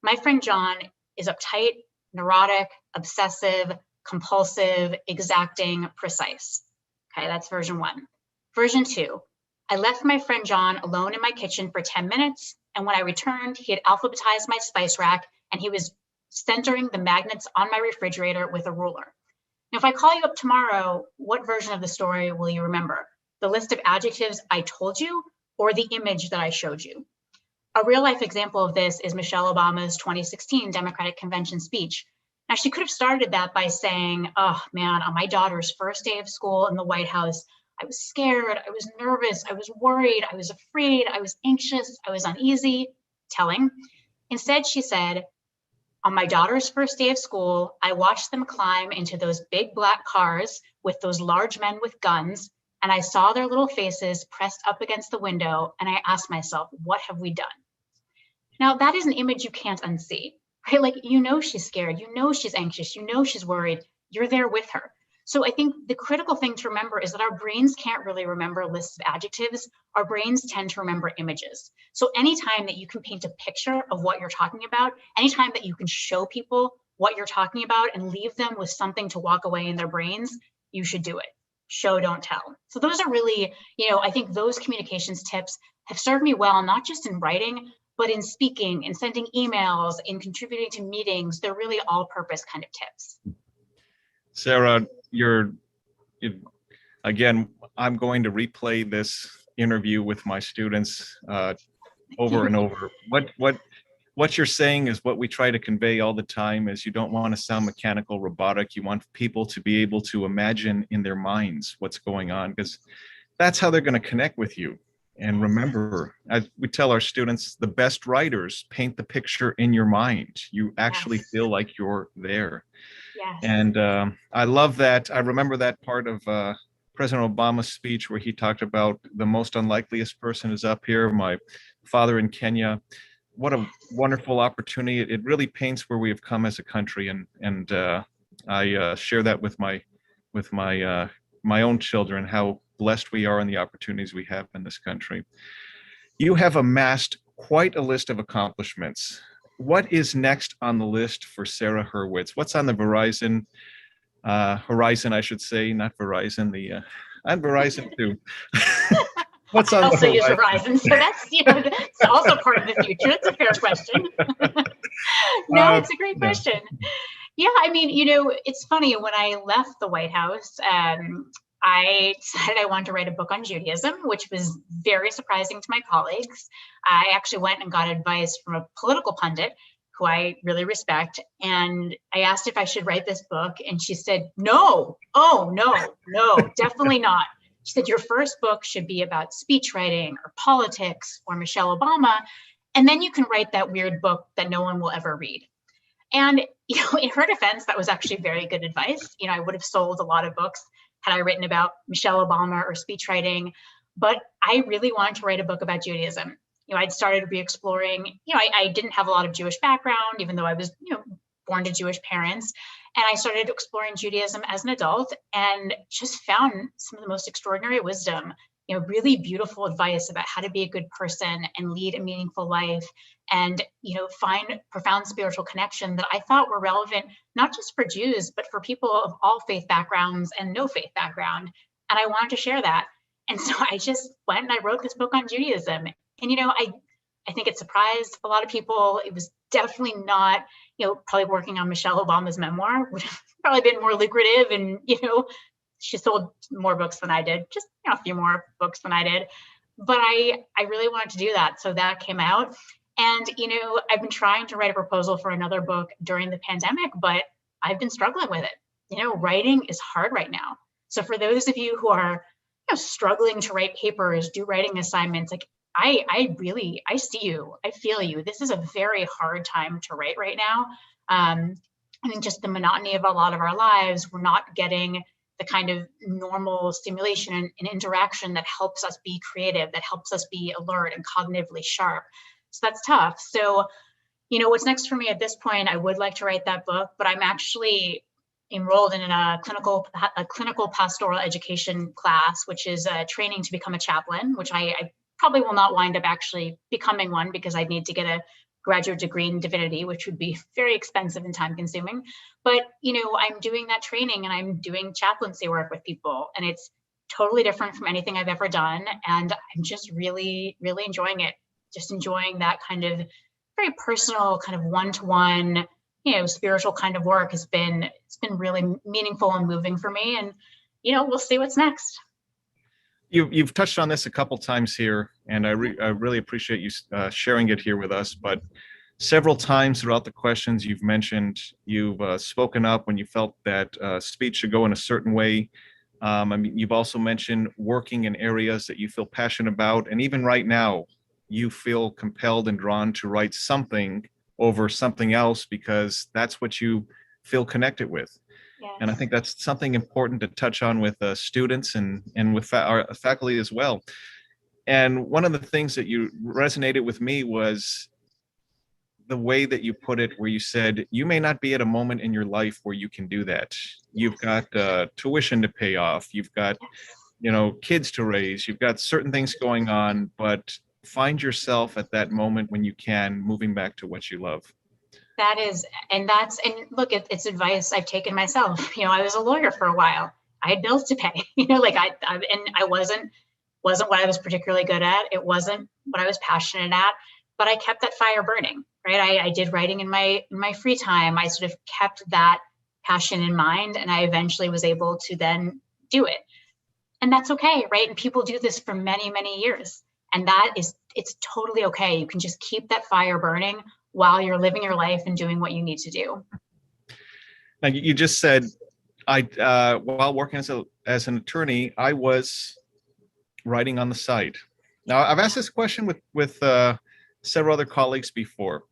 Speaker 2: My friend John is uptight, neurotic, obsessive, compulsive, exacting, precise. Okay, that's version one. Version two, I left my friend John alone in my kitchen for 10 minutes. And when I returned, he had alphabetized my spice rack and he was centering the magnets on my refrigerator with a ruler. Now, if I call you up tomorrow, what version of the story will you remember? The list of adjectives I told you or the image that I showed you? A real life example of this is Michelle Obama's 2016 Democratic Convention speech. Now, she could have started that by saying, oh man, on my daughter's first day of school in the White House, I was scared, I was nervous, I was worried, I was afraid, I was anxious, I was uneasy, telling. Instead, she said, on my daughter's first day of school, I watched them climb into those big black cars with those large men with guns, and I saw their little faces pressed up against the window, and I asked myself, what have we done? Now, that is an image you can't unsee, right? Like, you know she's scared, you know she's anxious, you know she's worried, you're there with her. So I think the critical thing to remember is that our brains can't really remember lists of adjectives. Our brains tend to remember images. So anytime that you can paint a picture of what you're talking about, anytime that you can show people what you're talking about and leave them with something to walk away in their brains, you should do it. Show, don't tell. So those are really, you know, I think those communications tips have served me well, not just in writing, but in speaking, in sending emails, in contributing to meetings. They're really all-purpose kind of tips.
Speaker 1: Sarah, again, I'm going to replay this interview with my students over and over. What you're saying is what we try to convey all the time is you don't want to sound mechanical, robotic. You want people to be able to imagine in their minds what's going on, because that's how they're going to connect with you. And remember, as we tell our students, the best writers paint the picture in your mind. You actually
Speaker 2: Yes.
Speaker 1: feel like you're there.
Speaker 2: Yes.
Speaker 1: And I love that. I remember that part of President Obama's speech where he talked about the most unlikeliest person is up here, my father in Kenya. What a wonderful opportunity. It really paints where we have come as a country. And I share that with my own children, how blessed we are and the opportunities we have in this country. You have amassed quite a list of accomplishments. What is next on the list for Sarah Hurwitz? What's on the horizon, I should say, not Verizon, on Verizon too. What's
Speaker 2: I
Speaker 1: on the
Speaker 2: also use
Speaker 1: horizon?
Speaker 2: Verizon, so that's that's also part of the future. It's a fair question. No, it's a great
Speaker 1: Yeah.
Speaker 2: question. Yeah, I mean, it's funny, when I left the White House, I decided I wanted to write a book on Judaism, which was very surprising to my colleagues. I actually went and got advice from a political pundit who I really respect. And I asked if I should write this book. And she said, no, oh, no, definitely not. She said, your first book should be about speech writing or politics or Michelle Obama. And then you can write that weird book that no one will ever read. And, in her defense, that was actually very good advice. I would have sold a lot of books had I written about Michelle Obama or speech writing, but I really wanted to write a book about Judaism. I'd started re-exploring, I didn't have a lot of Jewish background, even though I was, born to Jewish parents. And I started exploring Judaism as an adult and just found some of the most extraordinary wisdom, really beautiful advice about how to be a good person and lead a meaningful life and, find profound spiritual connection that I thought were relevant, not just for Jews, but for people of all faith backgrounds and no faith background. And I wanted to share that. And so I just went and I wrote this book on Judaism. And, I think it surprised a lot of people. It was definitely not, probably working on Michelle Obama's memoir would have probably been more lucrative. And, she sold more books than I did, just a few more books than I did. But I really wanted to do that. So that came out. And, I've been trying to write a proposal for another book during the pandemic, but I've been struggling with it. Writing is hard right now. So for those of you who are struggling to write papers, do writing assignments, like I see you, I feel you. This is a very hard time to write right now. I think just the monotony of a lot of our lives, we're not getting the kind of normal stimulation and interaction that helps us be creative, that helps us be alert and cognitively sharp. So that's tough. So, what's next for me at this point, I would like to write that book, but I'm actually enrolled in a clinical pastoral education class, which is training to become a chaplain, which I probably will not wind up actually becoming one because I'd need to get a graduate degree in divinity, which would be very expensive and time consuming. But, I'm doing that training and I'm doing chaplaincy work with people, and it's totally different from anything I've ever done. And I'm just really, really enjoying it. Just enjoying that kind of very personal, kind of one-to-one, spiritual kind of work it's been really meaningful and moving for me. And, we'll see what's next.
Speaker 1: You've touched on this a couple times here, and I really appreciate you sharing it here with us. But several times throughout the questions, you've mentioned you've spoken up when you felt that speech should go in a certain way. You've also mentioned working in areas that you feel passionate about, and even right now, you feel compelled and drawn to write something over something else because that's what you feel connected with.
Speaker 2: Yes.
Speaker 1: And I think that's something important to touch on with students and with our faculty as well. And one of the things that you resonated with me was the way that you put it, where you said, you may not be at a moment in your life where you can do that. You've got tuition to pay off. You've got, kids to raise. You've got certain things going on, but find yourself at that moment when you can, moving back to what you love.
Speaker 2: And look, it's advice I've taken myself. I was a lawyer for a while. I had bills to pay, I wasn't what I was particularly good at. It wasn't what I was passionate at, but I kept that fire burning, right? I did writing in my free time. I sort of kept that passion in mind, and I eventually was able to then do it. And that's okay, right? And people do this for many, many years. And it's totally okay. You can just keep that fire burning while you're living your life and doing what you need to do.
Speaker 1: Now, you just said, while working as an attorney, I was writing on the side. Now, I've asked this question with several other colleagues before.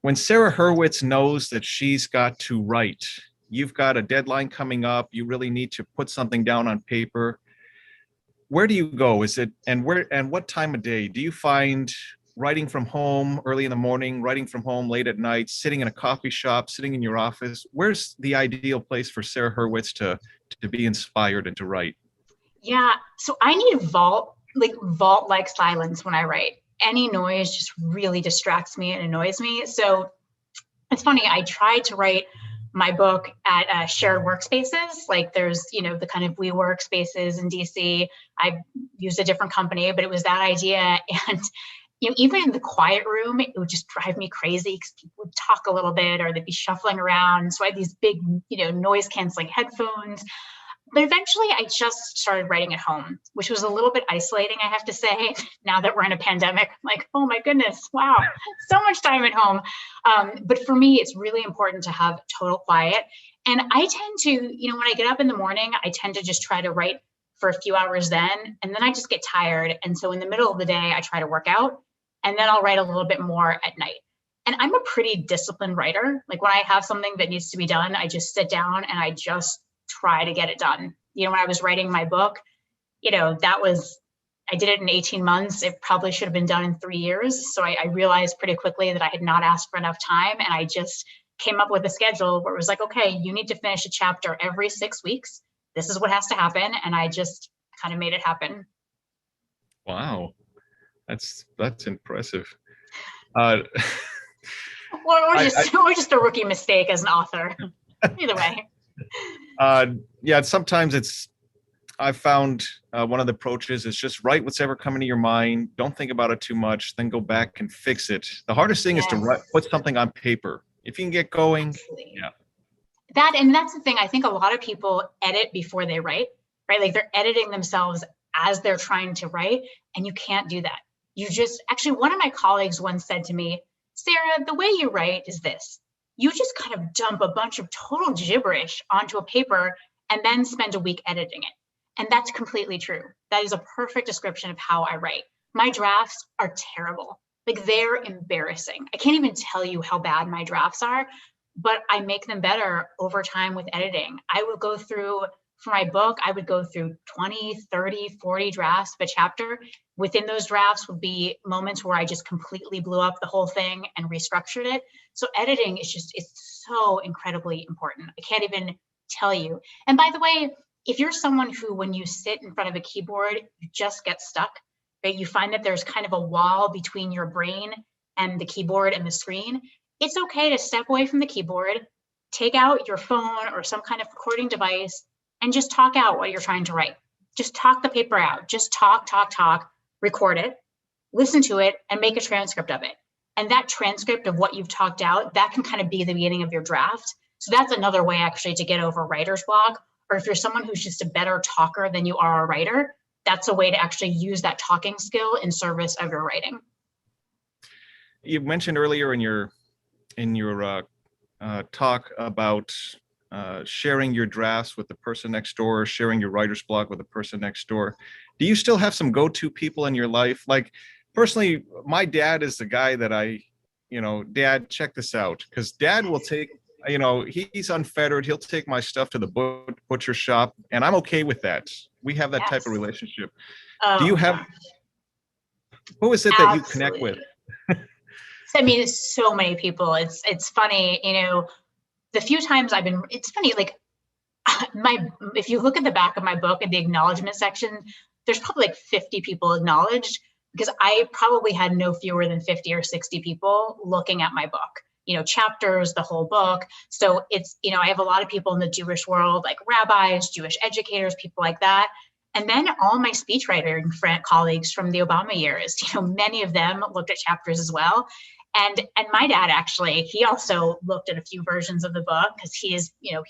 Speaker 1: When Sarah Hurwitz knows that she's got to write, you've got a deadline coming up, you really need to put something down on paper. Where do you go? Is it, and where, and what time of day? Do you find writing from home early in the morning, writing from home late at night, sitting in a coffee shop, sitting in your office? Where's the ideal place for Sarah Hurwitz to be inspired and to write?
Speaker 2: Yeah, so I need vault-like silence when I write. Any noise just really distracts me and annoys me. So it's funny, I tried to write my book at shared workspaces. Like there's, the kind of WeWork spaces in DC. I used a different company, but it was that idea. And even in the quiet room, it would just drive me crazy because people would talk a little bit or they'd be shuffling around. So I had these big, noise canceling headphones. But eventually I just started writing at home, which was a little bit isolating, I have to say, now that we're in a pandemic. Like, oh my goodness, wow, so much time at home. But for me, it's really important to have total quiet. And I tend to, when I get up in the morning, I tend to just try to write for a few hours then, and then I just get tired. And so in the middle of the day, I try to work out, and then I'll write a little bit more at night. And I'm a pretty disciplined writer. Like when I have something that needs to be done, I just sit down and I just try to get it done. When I was writing my book, I did it in 18 months. It probably should have been done in 3 years. So I realized pretty quickly that I had not asked for enough time. And I just came up with a schedule where it was like, okay, you need to finish a chapter every 6 weeks. This is what has to happen. And I just kind of made it happen.
Speaker 1: Wow, that's impressive.
Speaker 2: Or just a rookie mistake as an author. Either way.
Speaker 1: Yeah, sometimes I've found one of the approaches is just write what's ever coming to your mind. Don't think about it too much, then go back and fix it. The hardest thing is to put something on paper. If you can get going, absolutely. Yeah.
Speaker 2: That's the thing. I think a lot of people edit before they write, right? Like they're editing themselves as they're trying to write, and you can't do that. Actually, one of my colleagues once said to me, Sarah, the way you write is this. You just kind of dump a bunch of total gibberish onto a paper and then spend a week editing it. And that's completely true. That is a perfect description of how I write. My drafts are terrible. Like they're embarrassing. I can't even tell you how bad my drafts are, but I make them better over time with editing. For my book, I would go through 20, 30, 40 drafts of a chapter. Within those drafts would be moments where I just completely blew up the whole thing and restructured it. So editing it's so incredibly important. I can't even tell you. And by the way, if you're someone who, when you sit in front of a keyboard, you just get stuck, right? You find that there's kind of a wall between your brain and the keyboard and the screen. It's okay to step away from the keyboard, take out your phone or some kind of recording device, and just talk out what you're trying to write. Just talk the paper out. Just talk, record it, listen to it, and make a transcript of it. And that transcript of what you've talked out, that can kind of be the beginning of your draft. So that's another way actually to get over writer's block. Or if you're someone who's just a better talker than you are a writer, that's a way to actually use that talking skill in service of your writing.
Speaker 1: You mentioned earlier in your talk about sharing your drafts with the person next door, sharing your writer's block with the person next door. Do you still have some go-to people in your life? Like personally, my dad is the guy that Dad, check this out. Because Dad will take, he's unfettered. He'll take my stuff to the butcher shop, and I'm okay with that. We have that type of relationship. Do you have, who is it that you connect with?
Speaker 2: I mean, it's so many people. It's funny, the few times it's funny, like if you look at the back of my book in the acknowledgement section, there's probably like 50 people acknowledged, because I probably had no fewer than 50 or 60 people looking at my book, chapters, the whole book. So it's, I have a lot of people in the Jewish world, like rabbis, Jewish educators, people like that. And then all my speechwriting colleagues from the Obama years, many of them looked at chapters as well. And my dad, actually, he also looked at a few versions of the book, because he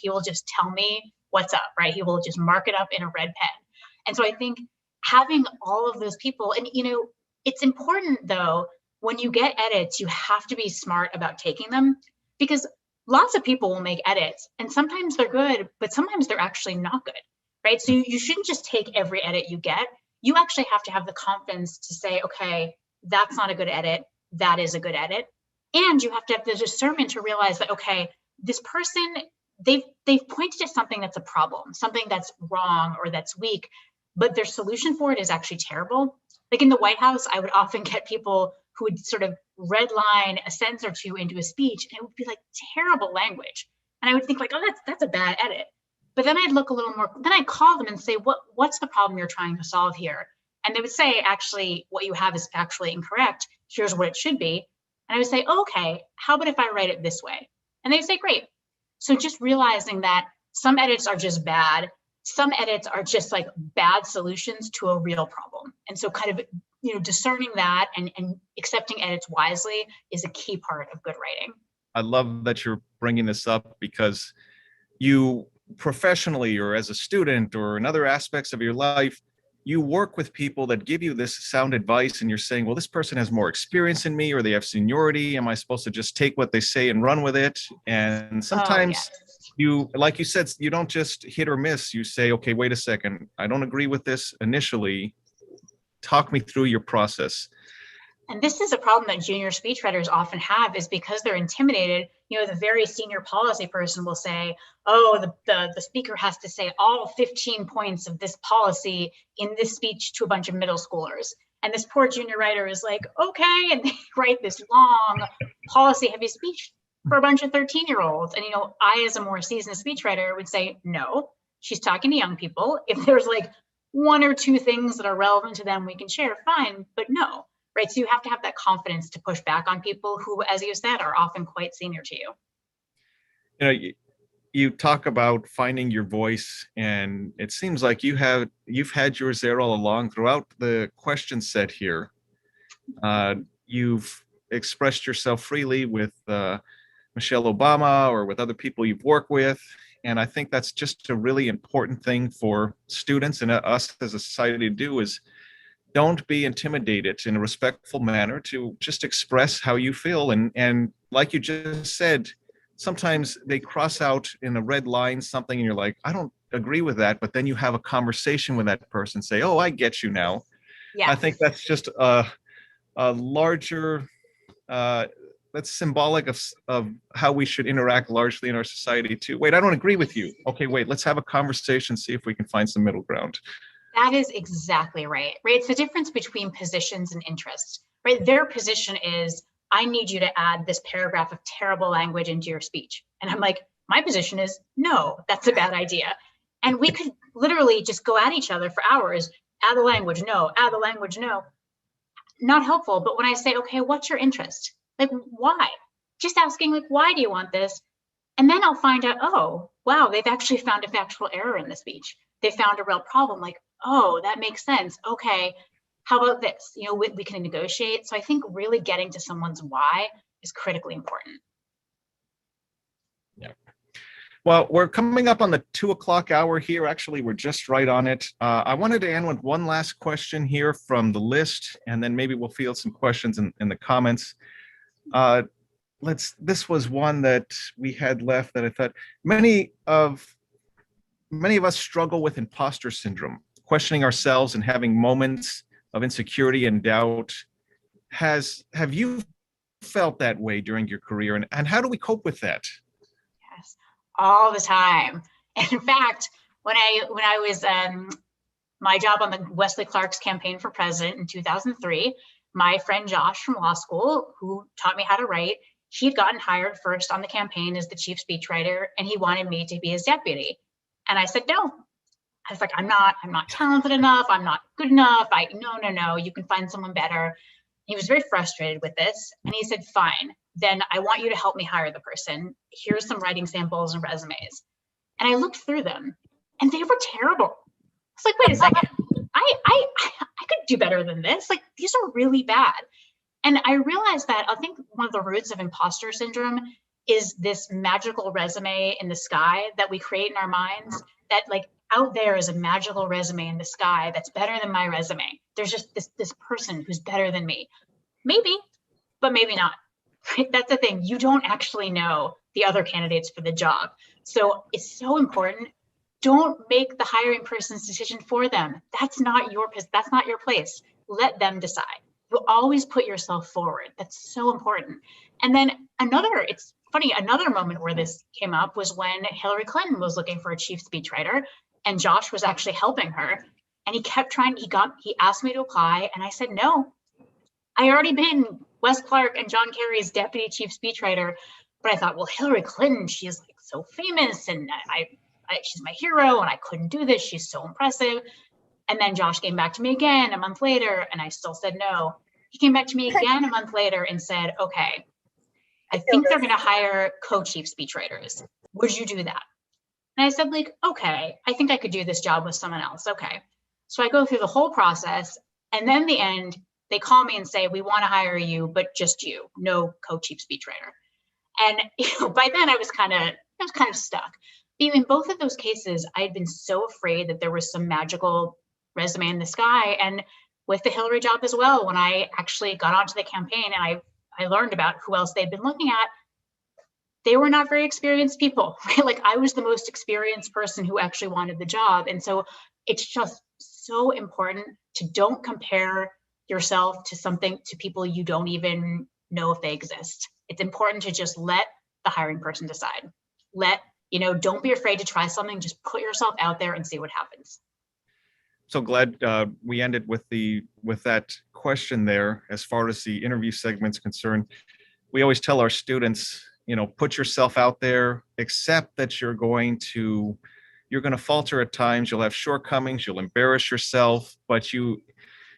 Speaker 2: will just tell me what's up, right? He will just mark it up in a red pen. And so I think having all of those people, and, it's important though, when you get edits, you have to be smart about taking them, because lots of people will make edits and sometimes they're good, but sometimes they're actually not good, right? So you shouldn't just take every edit you get. you actually have to have the confidence to say, okay, that's not a good edit, that is a good edit. And you have to have the discernment to realize that, okay, this person, they've pointed at something that's a problem, something that's wrong or that's weak, but their solution for it is actually terrible. Like in the White House, I would often get people who would sort of redline a sentence or two into a speech, and it would be like terrible language. And I would think like, oh, that's a bad edit. But then I'd look a little more, then I'd call them and say, what's the problem you're trying to solve here? And they would say, actually, what you have is factually incorrect. Here's what it should be. And I would say, okay, how about if I write it this way? And they'd say, great. So just realizing that some edits are just bad. Some edits are just like bad solutions to a real problem. And so kind of, discerning that and accepting edits wisely is a key part of good writing.
Speaker 1: I love that you're bringing this up, because you professionally or as a student or in other aspects of your life, you work with people that give you this sound advice, and you're saying, well, this person has more experience than me, or they have seniority. Am I supposed to just take what they say and run with it? And sometimes you, like you said, you don't just hit or miss. You say, okay, wait a second, I don't agree with this initially. Talk me through your process.
Speaker 2: And this is a problem that junior speechwriters often have, is because they're intimidated. The very senior policy person will say, oh, the speaker has to say all 15 points of this policy in this speech to a bunch of middle schoolers. And this poor junior writer is like, okay, and they write this long policy heavy speech for a bunch of 13-year-olds. And, I, as a more seasoned speechwriter, would say, no, she's talking to young people. If there's like one or two things that are relevant to them, we can share, fine, but no. Right. So you have to have that confidence to push back on people who, as you said, are often quite senior to you.
Speaker 1: You talk about finding your voice, and it seems like you've had yours there all along throughout the question set here. You've expressed yourself freely with Michelle Obama or with other people you've worked with. And I think that's just a really important thing for students and us as a society to do, is don't be intimidated, in a respectful manner, to just express how you feel. And like you just said, sometimes they cross out in a red line something and you're like, I don't agree with that. But then you have a conversation with that person, say, oh, I get you now. Yeah. I think that's just a larger, that's symbolic of how we should interact largely in our society too. Wait, I don't agree with you. Okay, wait, let's have a conversation, see if we can find some middle ground.
Speaker 2: That is exactly right. It's the difference between positions and interests, right? Their position is, I need you to add this paragraph of terrible language into your speech. And I'm like, my position is, no, that's a bad idea. And we could literally just go at each other for hours. Add the language, no. Add the language, no. Not helpful. But when I say, okay, what's your interest? Like, why? Just asking, like, why do you want this? And then I'll find out, oh, wow, they've actually found a factual error in the speech. They found a real problem. Like, oh, that makes sense. Okay, how about this? We can negotiate. So I think really getting to someone's why is critically important.
Speaker 1: Yeah. Well, we're coming up on the 2:00 hour here. Actually, we're just right on it. I wanted to end with one last question here from the list, and then maybe we'll field some questions in the comments. This was one that we had left that I thought many of us struggle with imposter syndrome, questioning ourselves and having moments of insecurity and doubt. Have you felt that way during your career, and how do we cope with that?
Speaker 2: Yes, all the time. And in fact, when I was my job on the Wesley Clark's campaign for president in 2003, my friend Josh from law school, who taught me how to write, he'd gotten hired first on the campaign as the chief speechwriter, and he wanted me to be his deputy. And I said, no. I was like, I'm not talented enough. I'm not good enough. No, you can find someone better. He was very frustrated with this. And he said, fine, then I want you to help me hire the person. Here's some writing samples and resumes. And I looked through them and they were terrible. I was like, wait a second, I could do better than this. Like, these are really bad. And I realized that I think one of the roots of imposter syndrome is this magical resume in the sky that we create in our minds, that like out there is a magical resume in the sky that's better than my resume. There's just this person who's better than me. Maybe, but maybe not. That's the thing. You don't actually know the other candidates for the job. So it's so important don't make the hiring person's decision for them. That's not your place. Let them decide. You always put yourself forward. That's so important. And then it's funny, another moment where this came up was when Hillary Clinton was looking for a chief speechwriter, and Josh was actually helping her. And he kept trying, he asked me to apply, and I said no. I already been Wes Clark and John Kerry's deputy chief speechwriter, but I thought, well, Hillary Clinton, she is like so famous, and she's my hero, and I couldn't do this. She's so impressive. And then Josh came back to me again a month later, and I still said no. He came back to me again a month later and said, okay, I think they're going to hire co-chief speechwriters. Would you do that? And I said, like, okay, I think I could do this job with someone else. Okay. So I go through the whole process, and then the end, they call me and say, we want to hire you, but just you, no co-chief speechwriter. And by then I was kind of stuck. In both of those cases, I had been so afraid that there was some magical resume in the sky. And with the Hillary job as well, when I actually got onto the campaign and I learned about who else they'd been looking at, they were not very experienced people, right? Like, I was the most experienced person who actually wanted the job. And so it's just so important to don't compare yourself to people you don't even know if they exist. It's important to just let the hiring person decide. Don't be afraid to try something. Just put yourself out there and see what happens.
Speaker 1: So glad we ended with that question there. As far as the interview segment's concerned, we always tell our students, put yourself out there, accept that you're going to falter at times. You'll have shortcomings. You'll embarrass yourself. But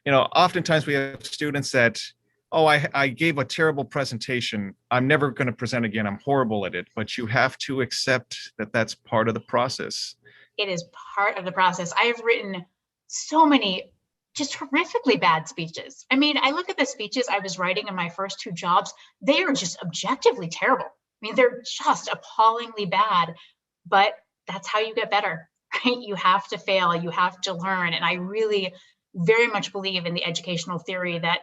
Speaker 1: oftentimes we have students that, oh, I gave a terrible presentation. I'm never going to present again. I'm horrible at it. But you have to accept that that's part of the process.
Speaker 2: It is part of the process. I have written so many just horrifically bad speeches. I mean, I look at the speeches I was writing in my first two jobs. They are just objectively terrible. I mean, they're just appallingly bad, but that's how you get better, right? You have to fail, you have to learn. And I really very much believe in the educational theory that,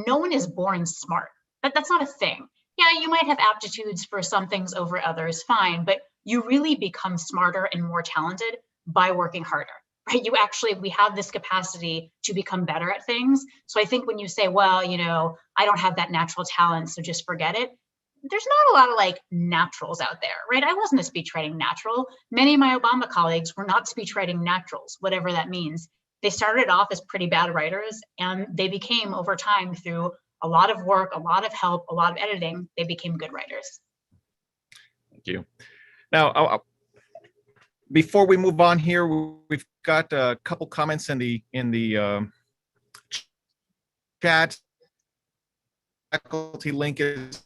Speaker 2: no one is born smart. That's not a thing. Yeah, you might have aptitudes for some things over others, fine, but you really become smarter and more talented by working harder, right? We have this capacity to become better at things. So I think when you say, well, I don't have that natural talent, so just forget it. There's not a lot of like naturals out there, right? I wasn't a speechwriting natural. Many of my Obama colleagues were not speechwriting naturals, whatever that means. They started off as pretty bad writers, and they became, over time, through a lot of work, a lot of help, a lot of editing, they became good writers.
Speaker 1: Thank you. Now, before we move on here, we've got a couple comments in the chat. Faculty link is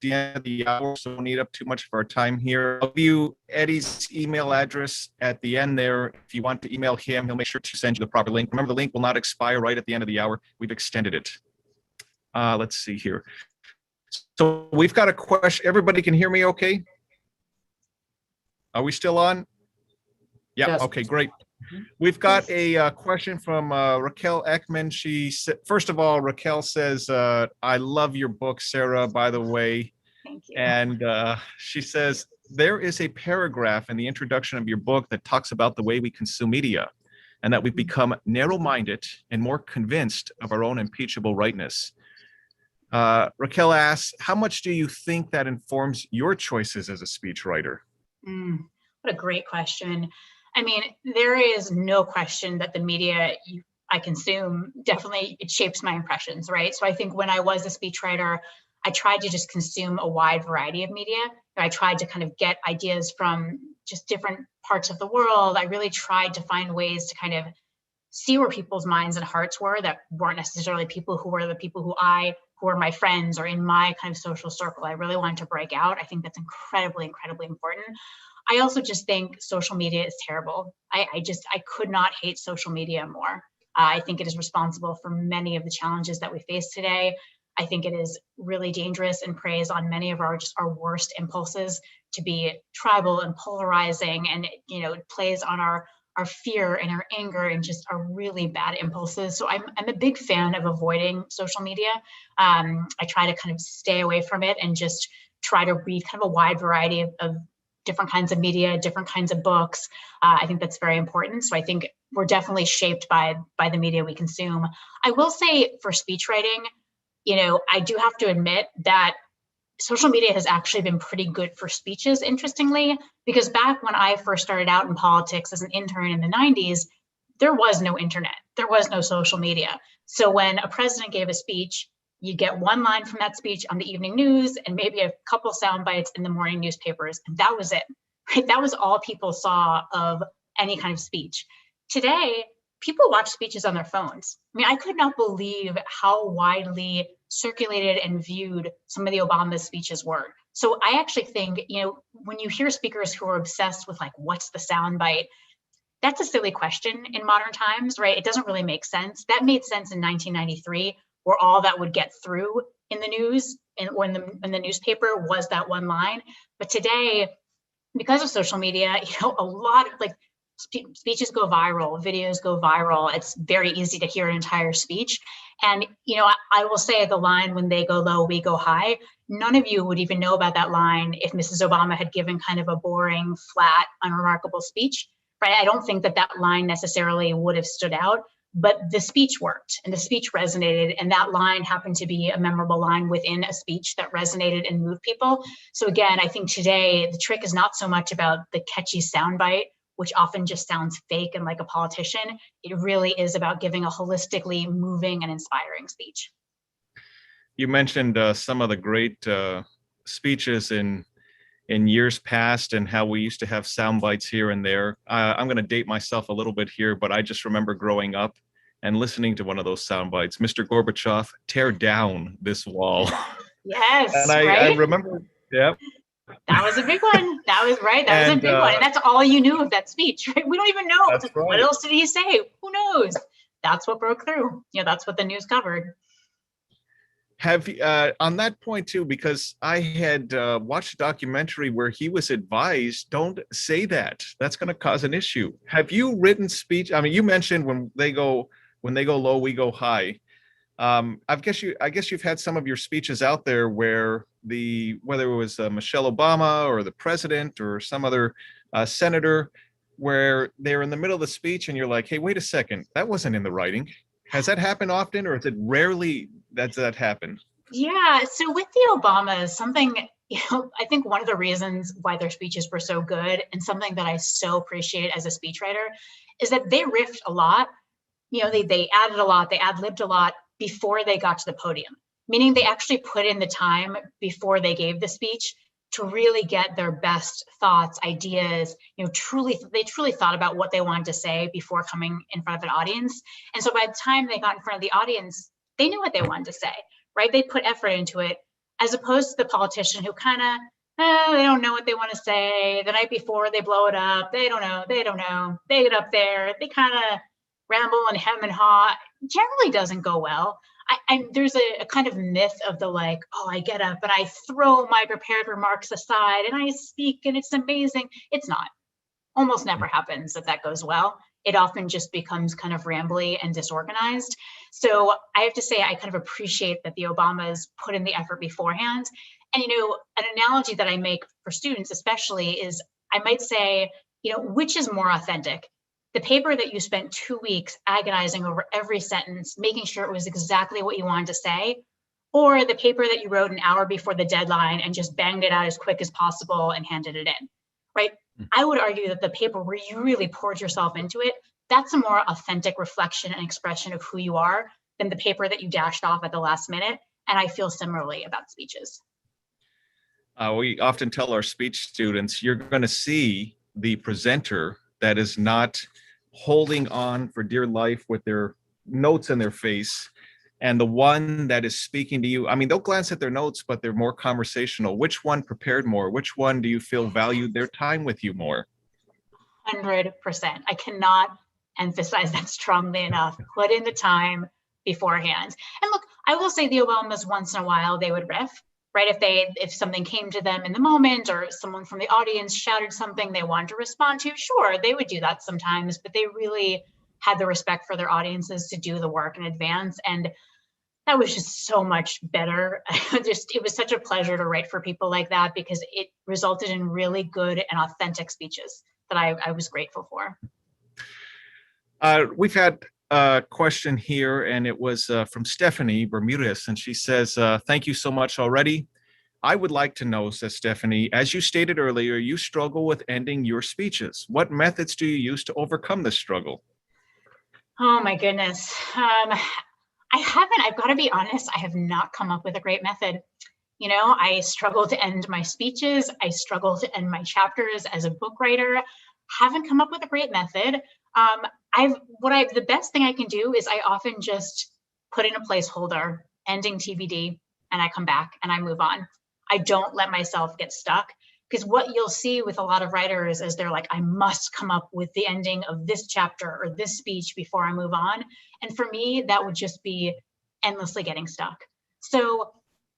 Speaker 1: the end of the hour, so don't eat up too much of our time here. I'll give you Eddie's email address at the end there. If you want to email him, he'll make sure to send you the proper link. Remember, the link will not expire right at the end of the hour. We've extended it. Let's see here. So we've got a question. Everybody can hear me okay? Are we still on? Yeah, yes. Okay, great. We've got a question from Raquel Ekman. She said, first of all, Raquel says, I love your book, Sarah, by the way.
Speaker 2: Thank you.
Speaker 1: And she says, there is a paragraph in the introduction of your book that talks about the way we consume media and that we've become narrow-minded and more convinced of our own impeachable rightness. Raquel asks, how much do you think that informs your choices as a speechwriter?
Speaker 2: What a great question. I mean, there is no question that the media I consume, definitely it shapes my impressions, right? So I think when I was a speechwriter, I tried to just consume a wide variety of media. I tried to kind of get ideas from just different parts of the world. I really tried to find ways to kind of see where people's minds and hearts were that weren't necessarily people who were the people who are my friends or in my kind of social circle. I really wanted to break out. I think that's incredibly, incredibly important. I also just think social media is terrible. I could not hate social media more. I think it is responsible for many of the challenges that we face today. I think it is really dangerous and preys on many of our worst impulses to be tribal and polarizing, and it plays on our fear and our anger and just our really bad impulses. So I'm a big fan of avoiding social media. I try to kind of stay away from it and just try to read kind of a wide variety of different kinds of media, different kinds of books. I think that's very important. So I think we're definitely shaped by the media we consume. I will say for speech writing, I do have to admit that social media has actually been pretty good for speeches, interestingly, because back when I first started out in politics as an intern in the 90s, there was no internet, there was no social media. So when a president gave a speech, you get one line from that speech on the evening news and maybe a couple sound bites in the morning newspapers, and that was it. Right? That was all people saw of any kind of speech. Today, people watch speeches on their phones. I mean, I could not believe how widely circulated and viewed some of the Obama speeches were. So I actually think, when you hear speakers who are obsessed with like, what's the soundbite? That's a silly question in modern times, right? It doesn't really make sense. That made sense in 1993, where all that would get through in the news and when the newspaper was that one line. But today, because of social media, a lot of like speeches go viral, videos go viral. It's very easy to hear an entire speech. And, I will say the line, when they go low, we go high. None of you would even know about that line if Mrs. Obama had given kind of a boring, flat, unremarkable speech, right? I don't think that line necessarily would have stood out, but the speech worked and the speech resonated. And that line happened to be a memorable line within a speech that resonated and moved people. So again, I think today the trick is not so much about the catchy soundbite, which often just sounds fake and like a politician. It really is about giving a holistically moving and inspiring speech.
Speaker 1: You mentioned some of the great speeches in years past and how we used to have sound bites here and there. I'm going to date myself a little bit here, but I just remember growing up and listening to one of those sound bites. Mr. Gorbachev, tear down this wall.
Speaker 2: Yes,
Speaker 1: and I remember, yeah.
Speaker 2: That was a big one. That was right. That was a big one. And that's all you knew of that speech, right? We don't even know.
Speaker 1: That's right.
Speaker 2: What else did he say? Who knows? That's what broke through. That's what the news covered.
Speaker 1: Have on that point too, because I had watched a documentary where he was advised, don't say that. That's going to cause an issue. Have you written speech? I mean, you mentioned when they go low, we go high. I guess you've had some of your speeches out there where whether it was Michelle Obama or the president or some other senator, where they're in the middle of the speech and you're like, hey, wait a second, that wasn't in the writing. Has that happened often, or is it rarely that happen?
Speaker 2: Yeah. So with the Obamas, something, I think one of the reasons why their speeches were so good, and something that I so appreciate as a speechwriter, is that they riffed a lot. They added a lot, they ad-libbed a lot before they got to the podium, meaning they actually put in the time before they gave the speech to really get their best thoughts, ideas, they truly thought about what they wanted to say before coming in front of an audience. And so by the time they got in front of the audience, they knew what they wanted to say, right? They put effort into it, as opposed to the politician who kind of, they don't know what they want to say. The night before they blow it up. They don't know. They get up there, they kind of ramble and hem and haw. Generally doesn't go well. There's a kind of myth of the like, oh, I get up and I throw my prepared remarks aside and I speak and it's amazing. It's not. Almost never happens that goes well. It often just becomes kind of rambly and disorganized. So I have to say, I kind of appreciate that the Obamas put in the effort beforehand. And, an analogy that I make for students especially is, I might say, which is more authentic? The paper that you spent 2 weeks agonizing over every sentence, making sure it was exactly what you wanted to say, or the paper that you wrote an hour before the deadline and just banged it out as quick as possible and handed it in, right? I would argue that the paper where you really poured yourself into it, that's a more authentic reflection and expression of who you are than the paper that you dashed off at the last minute. And I feel similarly about speeches.
Speaker 1: We often tell our speech students, you're going to see the presenter that is not holding on for dear life with their notes in their face, and the one that is speaking to you. I mean, they'll glance at their notes, but they're more conversational. Which one prepared more? Which one do you feel valued their time with you more?
Speaker 2: 100%. I cannot emphasize that strongly enough. Put in the time beforehand. And look, I will say the Obamas, once in a while, they would riff, right? If something came to them in the moment, or someone from the audience shouted something they wanted to respond to, sure, they would do that sometimes, but they really had the respect for their audiences to do the work in advance. And that was just so much better. It was such a pleasure to write for people like that, because it resulted in really good and authentic speeches that I was grateful for.
Speaker 1: We've had a question here, and it was from Stephanie Bermudez, and she says, thank you so much already. I would like to know, says Stephanie, as you stated earlier, you struggle with ending your speeches. What methods do you use to overcome this struggle?
Speaker 2: Oh my goodness. I've got to be honest, I have not come up with a great method. You know, I struggle to end my speeches. I struggle to end my chapters as a book writer. Haven't come up with a great method. The best thing I can do is I often just put in a placeholder, ending TBD, and I come back and I move on. I don't let myself get stuck, because what you'll see with a lot of writers is they're like, I must come up with the ending of this chapter or this speech before I move on. And for me, that would just be endlessly getting stuck. So,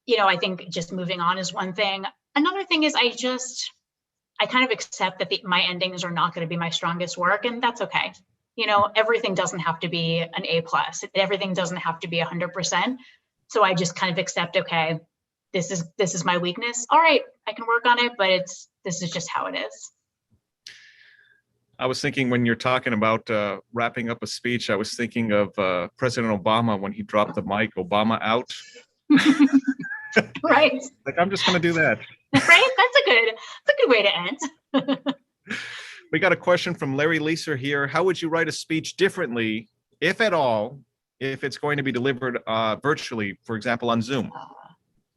Speaker 2: you know, I think just moving on is one thing. Another thing is I kind of accept that my endings are not going to be my strongest work, and that's okay. You know, everything doesn't have to be an A+. Everything doesn't have to be 100%. So I just kind of accept, okay, this is my weakness. All right, I can work on it, but this is just how it is.
Speaker 1: I was thinking, when you're talking about wrapping up a speech, I was thinking of President Obama when he dropped the mic, Obama out.
Speaker 2: Right.
Speaker 1: Like, I'm just going to do that.
Speaker 2: Right? That's a good way to end.
Speaker 1: We got a question from Larry Leeser here. How would you write a speech differently, if at all, if it's going to be delivered virtually, for example, on Zoom?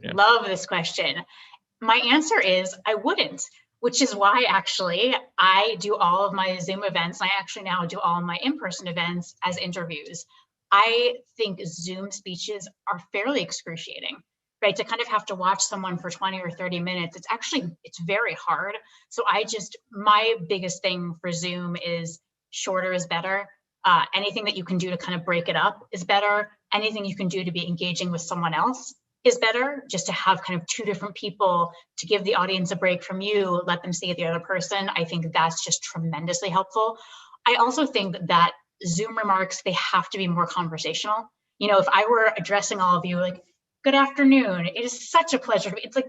Speaker 2: Yeah. Love this question. My answer is I wouldn't, which is why actually I do all of my Zoom events. I actually now do all of my in-person events as interviews. I think Zoom speeches are fairly excruciating, right? To kind of have to watch someone for 20 or 30 minutes, it's very hard. So my biggest thing for Zoom is shorter is better. Anything that you can do to kind of break it up is better. Anything you can do to be engaging with someone else is better, just to have kind of two different people to give the audience a break from you, let them see the other person. I think that's just tremendously helpful. I also think that Zoom remarks, they have to be more conversational. You know, if I were addressing all of you like, good afternoon, it is such a pleasure. It's like,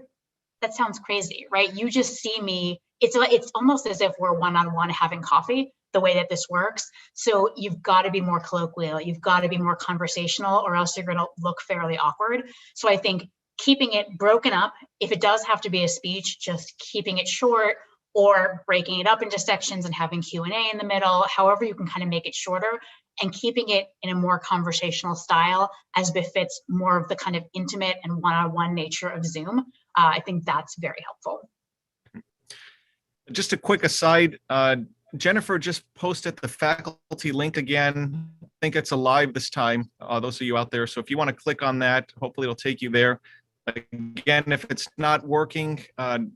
Speaker 2: that sounds crazy, right? You just see me. It's almost as if we're one-on-one having coffee, the way that this works. So you've got to be more colloquial. You've got to be more conversational, or else you're going to look fairly awkward. So I think keeping it broken up, if it does have to be a speech, just keeping it short, or breaking it up into sections and having Q&A in the middle, however you can kind of make it shorter, and keeping it in a more conversational style as befits more of the kind of intimate and one-on-one nature of Zoom. I think that's very helpful.
Speaker 1: Just a quick aside, Jennifer just posted the faculty link again. I think it's alive this time, those of you out there. So if you want to click on that, hopefully it'll take you there. Again, if it's not working,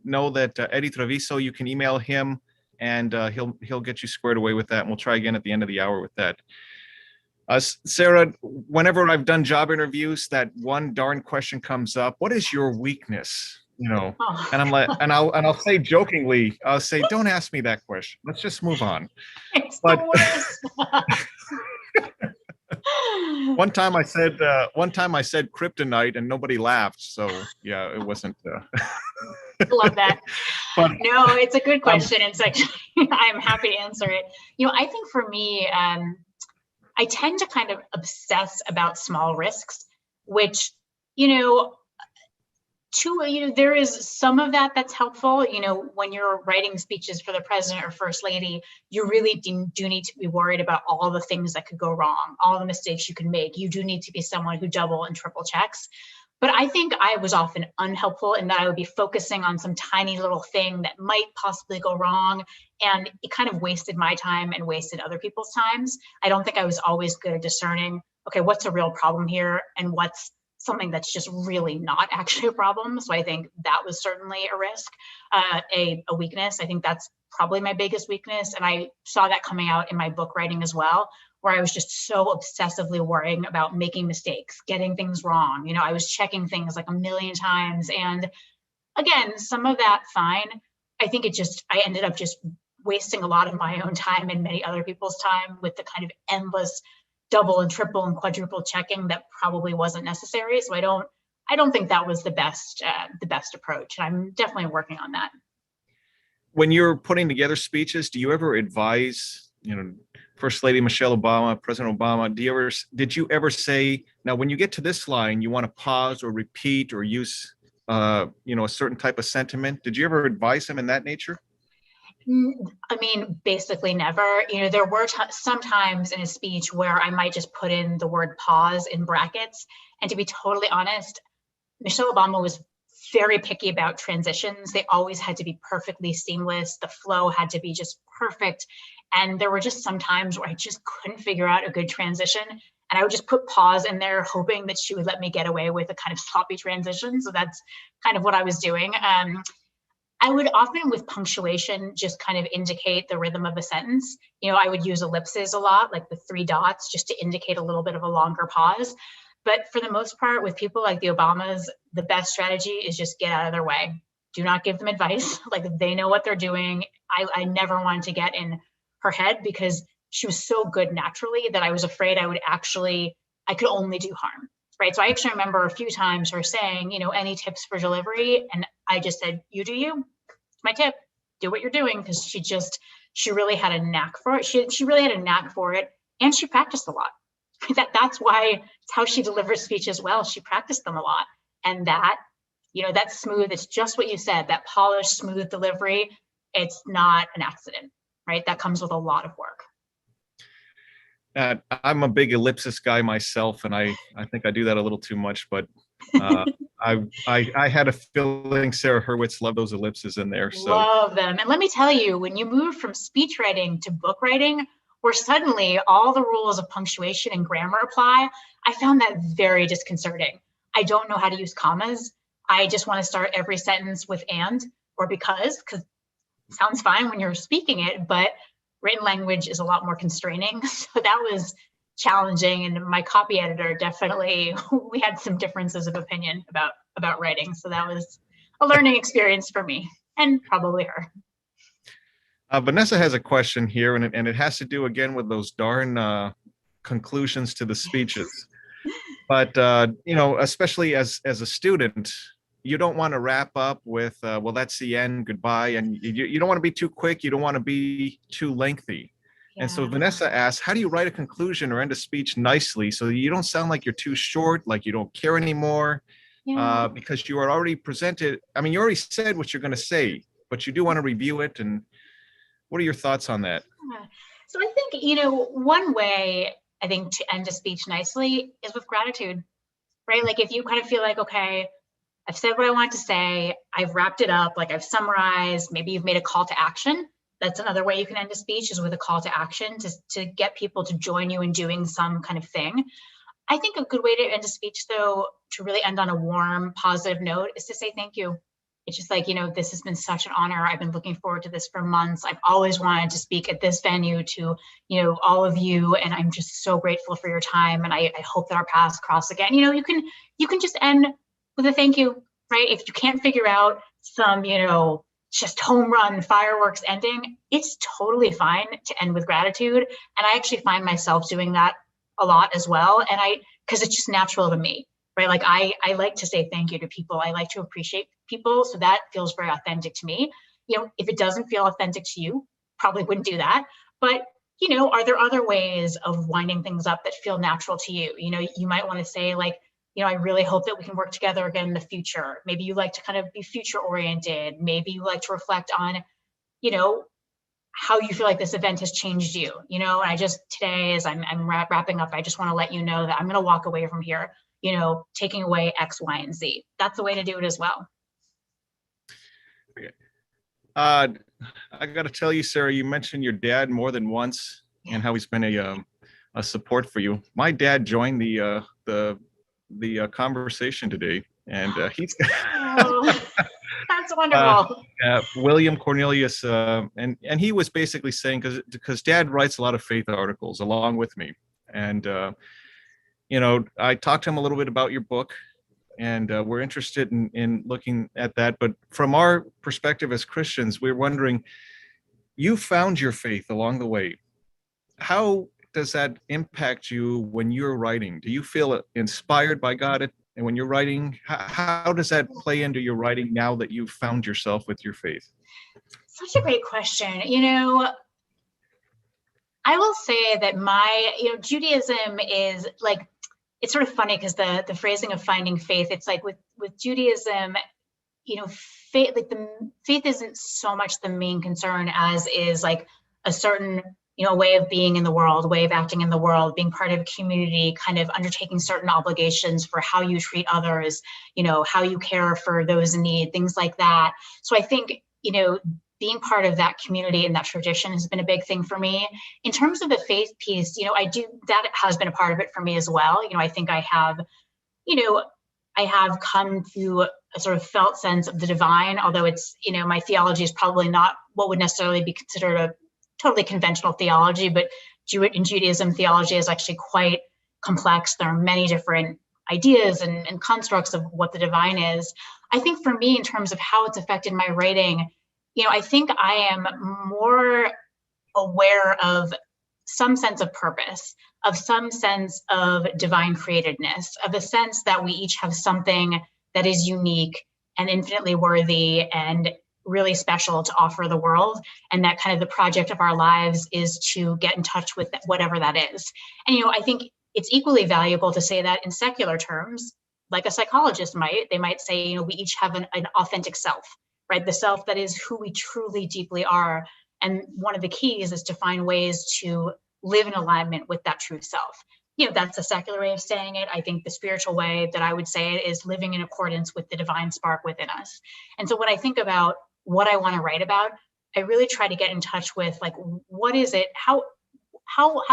Speaker 1: know that Eddie Treviso, you can email him, and he'll get you squared away with that. And we'll try again at the end of the hour with that. Sarah, whenever I've done job interviews, that one darn question comes up: what is your weakness? You know, and I'm like, and I'll say jokingly, I'll say, don't ask me that question. Let's just move on.
Speaker 2: It's the worst.
Speaker 1: One time I said kryptonite, and nobody laughed. So yeah, it wasn't.
Speaker 2: Love that. But, no, it's a good question. It's actually, I'm happy to answer it. You know, I think for me, I tend to kind of obsess about small risks, which, there is some of that's helpful. You know, when you're writing speeches for the president or first lady, you really do need to be worried about all the things that could go wrong, all the mistakes you can make. You do need to be someone who double and triple checks. But I think I was often unhelpful in that I would be focusing on some tiny little thing that might possibly go wrong. And it kind of wasted my time and wasted other people's times. I don't think I was always good at discerning, okay, what's a real problem here and what's something that's just really not actually a problem. So I think that was certainly a risk, a weakness. I think that's probably my biggest weakness. And I saw that coming out in my book writing as well, where I was just so obsessively worrying about making mistakes, getting things wrong. You know, I was checking things like a million times. And again, some of that, fine. I think I ended up just wasting a lot of my own time and many other people's time with the kind of endless double and triple and quadruple checking that probably wasn't necessary. So I don't think that was the best approach. And I'm definitely working on that.
Speaker 1: When you're putting together speeches, do you ever advise, First Lady Michelle Obama, President Obama, did you ever say, now when you get to this line, you want to pause or repeat or use, a certain type of sentiment? Did you ever advise them in that nature?
Speaker 2: I mean, basically never. There were some times in a speech where I might just put in the word pause in brackets. And to be totally honest, Michelle Obama was very picky about transitions. They always had to be perfectly seamless. The flow had to be just perfect. And there were just some times where I just couldn't figure out a good transition. And I would just put pause in there, hoping that she would let me get away with a kind of sloppy transition. So that's kind of what I was doing. I would often, with punctuation, just kind of indicate the rhythm of a sentence. I would use ellipses a lot, like the 3 dots, just to indicate a little bit of a longer pause. But for the most part, with people like the Obamas, the best strategy is just get out of their way. Do not give them advice. Like, they know what they're doing. I never wanted to get in her head because she was so good naturally that I was afraid I could only do harm. Right. So I actually remember a few times her saying, any tips for delivery? And I just said, you do you. It's my tip. Do what you're doing. Because she really had a knack for it. She really had a knack for it. And she practiced a lot. That's why it's how she delivers speeches well. She practiced them a lot. And that's smooth. It's just what you said, that polished, smooth delivery. It's not an accident, right? That comes with a lot of work.
Speaker 1: I'm a big ellipsis guy myself, and I think I do that a little too much, but I had a feeling Sarah Hurwitz loved those ellipses in there. So.
Speaker 2: Love them. And let me tell you, when you move from speech writing to book writing, where suddenly all the rules of punctuation and grammar apply, I found that very disconcerting. I don't know how to use commas. I just want to start every sentence with and or because it sounds fine when you're speaking it, but written language is a lot more constraining. So that was challenging. And my copy editor definitely, we had some differences of opinion about writing. So that was a learning experience for me and probably her.
Speaker 1: Vanessa has a question here, and it has to do again with those darn conclusions to the speeches. But especially as a student, you don't want to wrap up with, well, that's the end, goodbye, and you don't want to be too quick. You don't want to be too lengthy. Yeah. And so Vanessa asks, how do you write a conclusion or end a speech nicely so you don't sound like you're too short, like you don't care anymore, because you are already presented. I mean, you already said what you're going to say, but you do want to review it. And what are your thoughts on that?
Speaker 2: So I think, one way I think to end a speech nicely is with gratitude, right? Like, if you kind of feel like, okay, I've said what I want to say, I've wrapped it up, like I've summarized, maybe you've made a call to action. That's another way you can end a speech, is with a call to action to get people to join you in doing some kind of thing. I think a good way to end a speech, though, to really end on a warm, positive note, is to say thank you. It's just like, this has been such an honor. I've been looking forward to this for months. I've always wanted to speak at this venue to, all of you. And I'm just so grateful for your time. And I hope that our paths cross again. You can just end with a thank you, right? If you can't figure out some, just home run fireworks ending, it's totally fine to end with gratitude. And I actually find myself doing that a lot as well. And because it's just natural to me. Right? Like I like to say thank you to people. I like to appreciate people. So that feels very authentic to me. If it doesn't feel authentic to you, probably wouldn't do that. But, are there other ways of winding things up that feel natural to you? You might want to say like, I really hope that we can work together again in the future. Maybe you like to kind of be future oriented. Maybe you like to reflect on, how you feel like this event has changed you. And I just, today, as I'm wrapping up, I just want to let you know that I'm going to walk away from here taking away X, Y, and Z. That's the way to do it as well.
Speaker 1: Okay. I got to tell you, Sarah, you mentioned your dad more than once and how he's been a support for you. My dad joined the conversation today, and he's
Speaker 2: that's wonderful.
Speaker 1: William Cornelius, and he was basically saying, because Dad writes a lot of faith articles along with me, and I talked to him a little bit about your book, and we're interested in looking at that. But from our perspective as Christians, we're wondering, you found your faith along the way. How does that impact you when you're writing? Do you feel inspired by God? And when you're writing, how does that play into your writing now that you've found yourself with your faith?
Speaker 2: Such a great question. I will say that Judaism is like, it's sort of funny because the phrasing of finding faith, it's like with Judaism, faith, like the faith isn't so much the main concern as is like a certain, way of being in the world, way of acting in the world, being part of a community, kind of undertaking certain obligations for how you treat others, how you care for those in need, things like that. So I think, being part of that community and that tradition has been a big thing for me. In terms of the faith piece, that has been a part of it for me as well. I think I have come to a sort of felt sense of the divine, although it's, my theology is probably not what would necessarily be considered a totally conventional theology, but in Judaism, theology is actually quite complex. There are many different ideas and constructs of what the divine is. I think for me, in terms of how it's affected my writing, I think I am more aware of some sense of purpose, of some sense of divine createdness, of a sense that we each have something that is unique and infinitely worthy and really special to offer the world. And that kind of the project of our lives is to get in touch with whatever that is. And, I think it's equally valuable to say that in secular terms, like a psychologist might. They might say, we each have an authentic self, right? The self that is who we truly deeply are. And one of the keys is to find ways to live in alignment with that true self. That's a secular way of saying it. I think the spiritual way that I would say it is living in accordance with the divine spark within us. And so when I think about what I want to write about, I really try to get in touch with like, what is it? How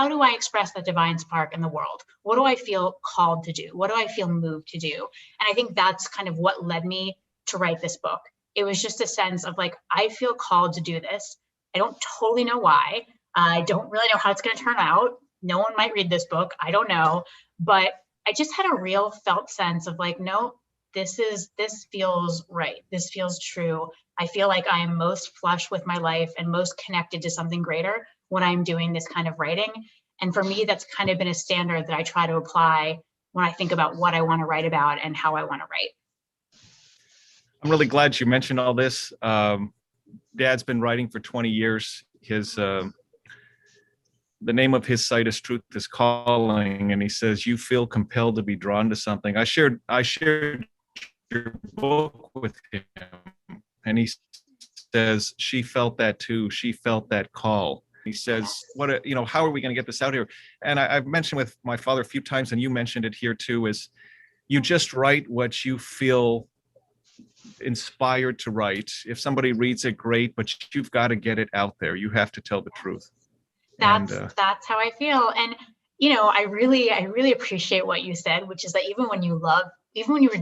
Speaker 2: do I express the divine spark in the world? What do I feel called to do? What do I feel moved to do? And I think that's kind of what led me to write this book. It was just a sense of like, I feel called to do this. I don't totally know why. I don't really know how it's going to turn out. No one might read this book. I don't know. But I just had a real felt sense of like, no, this feels right. This feels true. I feel like I am most flush with my life and most connected to something greater when I'm doing this kind of writing. And for me, that's kind of been a standard that I try to apply when I think about what I want to write about and how I want to write.
Speaker 1: I'm really glad you mentioned all this. Dad's been writing for 20 years. The name of his site is Truth is Calling, and he says, you feel compelled to be drawn to something. I shared your book with him, and he says, she felt that too. She felt that call. He says, how are we going to get this out here? And I've mentioned with my father a few times, and you mentioned it here too, is you just write what you feel inspired to write. If somebody reads it, great, but you've got to get it out there. You have to tell the truth.
Speaker 2: That's how I feel. And, I really appreciate what you said, which is that even when you're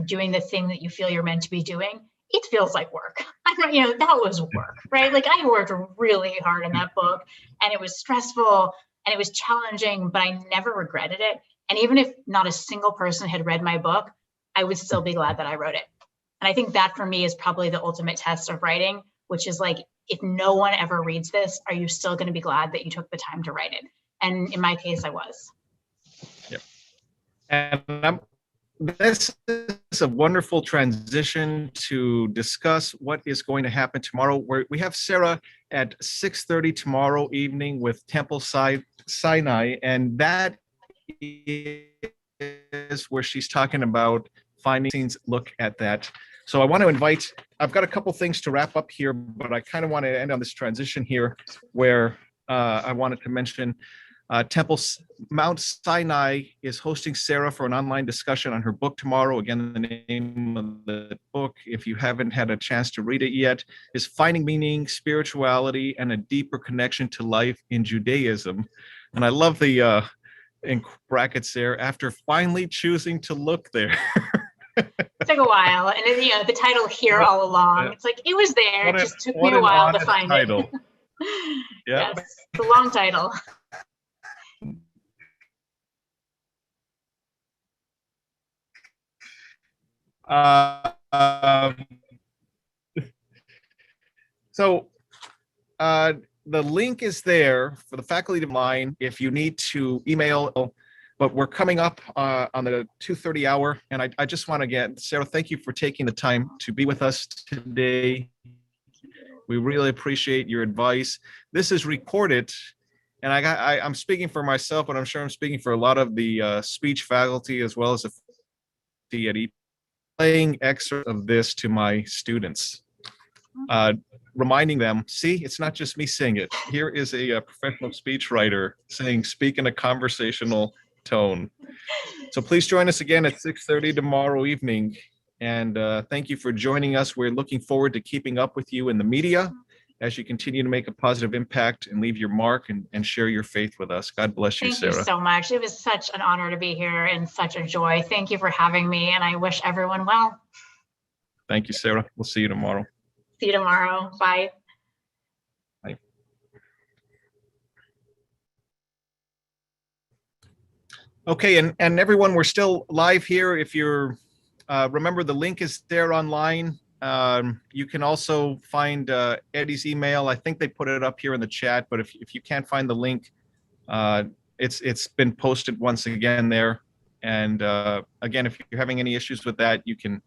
Speaker 2: doing the thing that you feel you're meant to be doing, it feels like work. That was work, right? Like I worked really hard on that book and it was stressful and it was challenging, but I never regretted it. And even if not a single person had read my book, I would still be glad that I wrote it. And I think that for me is probably the ultimate test of writing, which is like, if no one ever reads this, are you still going to be glad that you took the time to write it? And in my case, I was.
Speaker 1: Yep. And this is a wonderful transition to discuss what is going to happen tomorrow. We have Sarah at 6:30 tomorrow evening with Temple Sinai, and that is where she's talking about finding scenes. Look at that. So I want to invite, I've got a couple things to wrap up here, but I kind of want to end on this transition here where I wanted to mention Mount Sinai is hosting Sarah for an online discussion on her book tomorrow. Again, the name of the book, if you haven't had a chance to read it yet, is Finding Meaning, Spirituality, and a Deeper Connection to Life in Judaism. And I love the, in brackets there, after finally choosing to look there.
Speaker 2: It took a while. And then, the title Here All Along, it's like, it was there. It just took me a while to find title. It. Yeah. Yes, it's a long title.
Speaker 1: So the link is there for the faculty line if you need to email, but we're coming up on the 2:30 hour. And I just want to get, Sarah, thank you for taking the time to be with us today. We really appreciate your advice. This is recorded, and I'm speaking for myself, but I'm sure I'm speaking for a lot of the speech faculty as well as the playing excerpt of this to my students, reminding them, see, it's not just me saying it. Here is a professional speechwriter saying, speak in a conversational tone. So please join us again at 6:30 tomorrow evening. And thank you for joining us. We're looking forward to keeping up with you in the media as you continue to make a positive impact and leave your mark and share your faith with us. God bless you, Sarah.
Speaker 2: Thank you so much. It was such an honor to be here and such a joy. Thank you for having me, and I wish everyone well.
Speaker 1: Thank you, Sarah. We'll see you tomorrow.
Speaker 2: See you tomorrow. Bye.
Speaker 1: Bye. Okay, and everyone, we're still live here. If you're remember, the link is there online. You can also find Eddie's email. I think they put it up here in the chat, but if you can't find the link, it's been posted once again there. And again, if you're having any issues with that, you can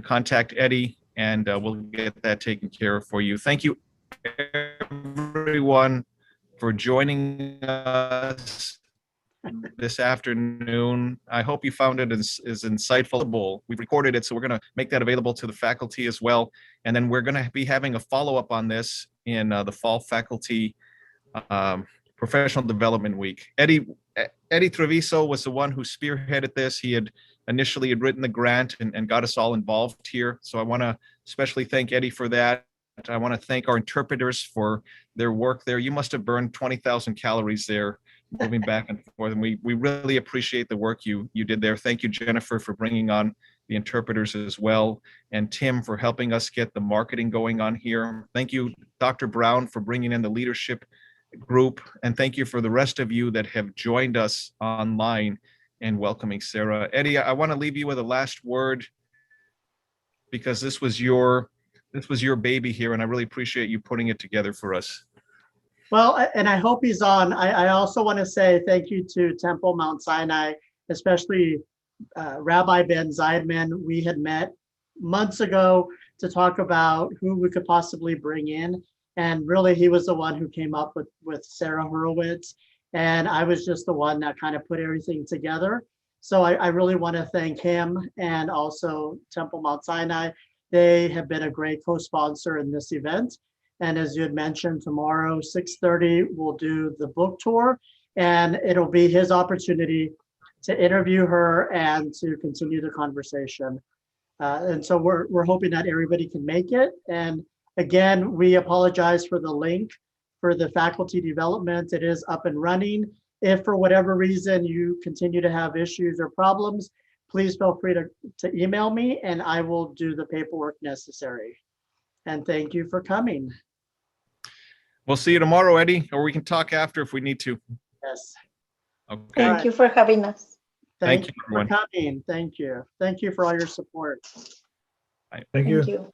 Speaker 1: contact Eddie, and we'll get that taken care of for you. Thank you, everyone, for joining us this afternoon. I hope you found it as insightful. We've recorded it, so we're going to make that available to the faculty as well. And then we're going to be having a follow-up on this in the fall faculty professional development week. Eddie Treviso was the one who spearheaded this. He had initially written the grant and got us all involved here. So I want to especially thank Eddie for that. I want to thank our interpreters for their work there. You must have burned 20,000 calories there, moving back and forth. And we really appreciate the work you did there. Thank you, Jennifer, for bringing on the interpreters as well. And Tim for helping us get the marketing going on here. Thank you, Dr. Brown, for bringing in the leadership group. And thank you for the rest of you that have joined us online and welcoming Sarah. Eddie, I want to leave you with a last word, because this was your baby here, and I really appreciate you putting it together for us.
Speaker 3: Well, and I hope he's on. I also want to say thank you to Temple Mount Sinai, especially Rabbi Ben Zeidman. We had met months ago to talk about who we could possibly bring in. And really, he was the one who came up with Sarah Hurwitz. And I was just the one that kind of put everything together. So I really want to thank him, and also Temple Mount Sinai. They have been a great co-sponsor in this event. And as you had mentioned, tomorrow, 6:30, we'll do the book tour, and it'll be his opportunity to interview her and to continue the conversation. And so we're hoping that everybody can make it. And again, we apologize for the link for the faculty development. It is up and running. If for whatever reason you continue to have issues or problems, please feel free to email me, and I will do the paperwork necessary. And thank you for coming.
Speaker 1: We'll see you tomorrow, Eddie, or we can talk after if we need to.
Speaker 3: Yes.
Speaker 1: Okay.
Speaker 4: Thank you for having us.
Speaker 3: Thank
Speaker 1: you,
Speaker 3: you for
Speaker 1: everyone.
Speaker 3: coming. Thank you. Thank you for all your support.
Speaker 1: Bye.
Speaker 5: Thank you.
Speaker 4: Thank you.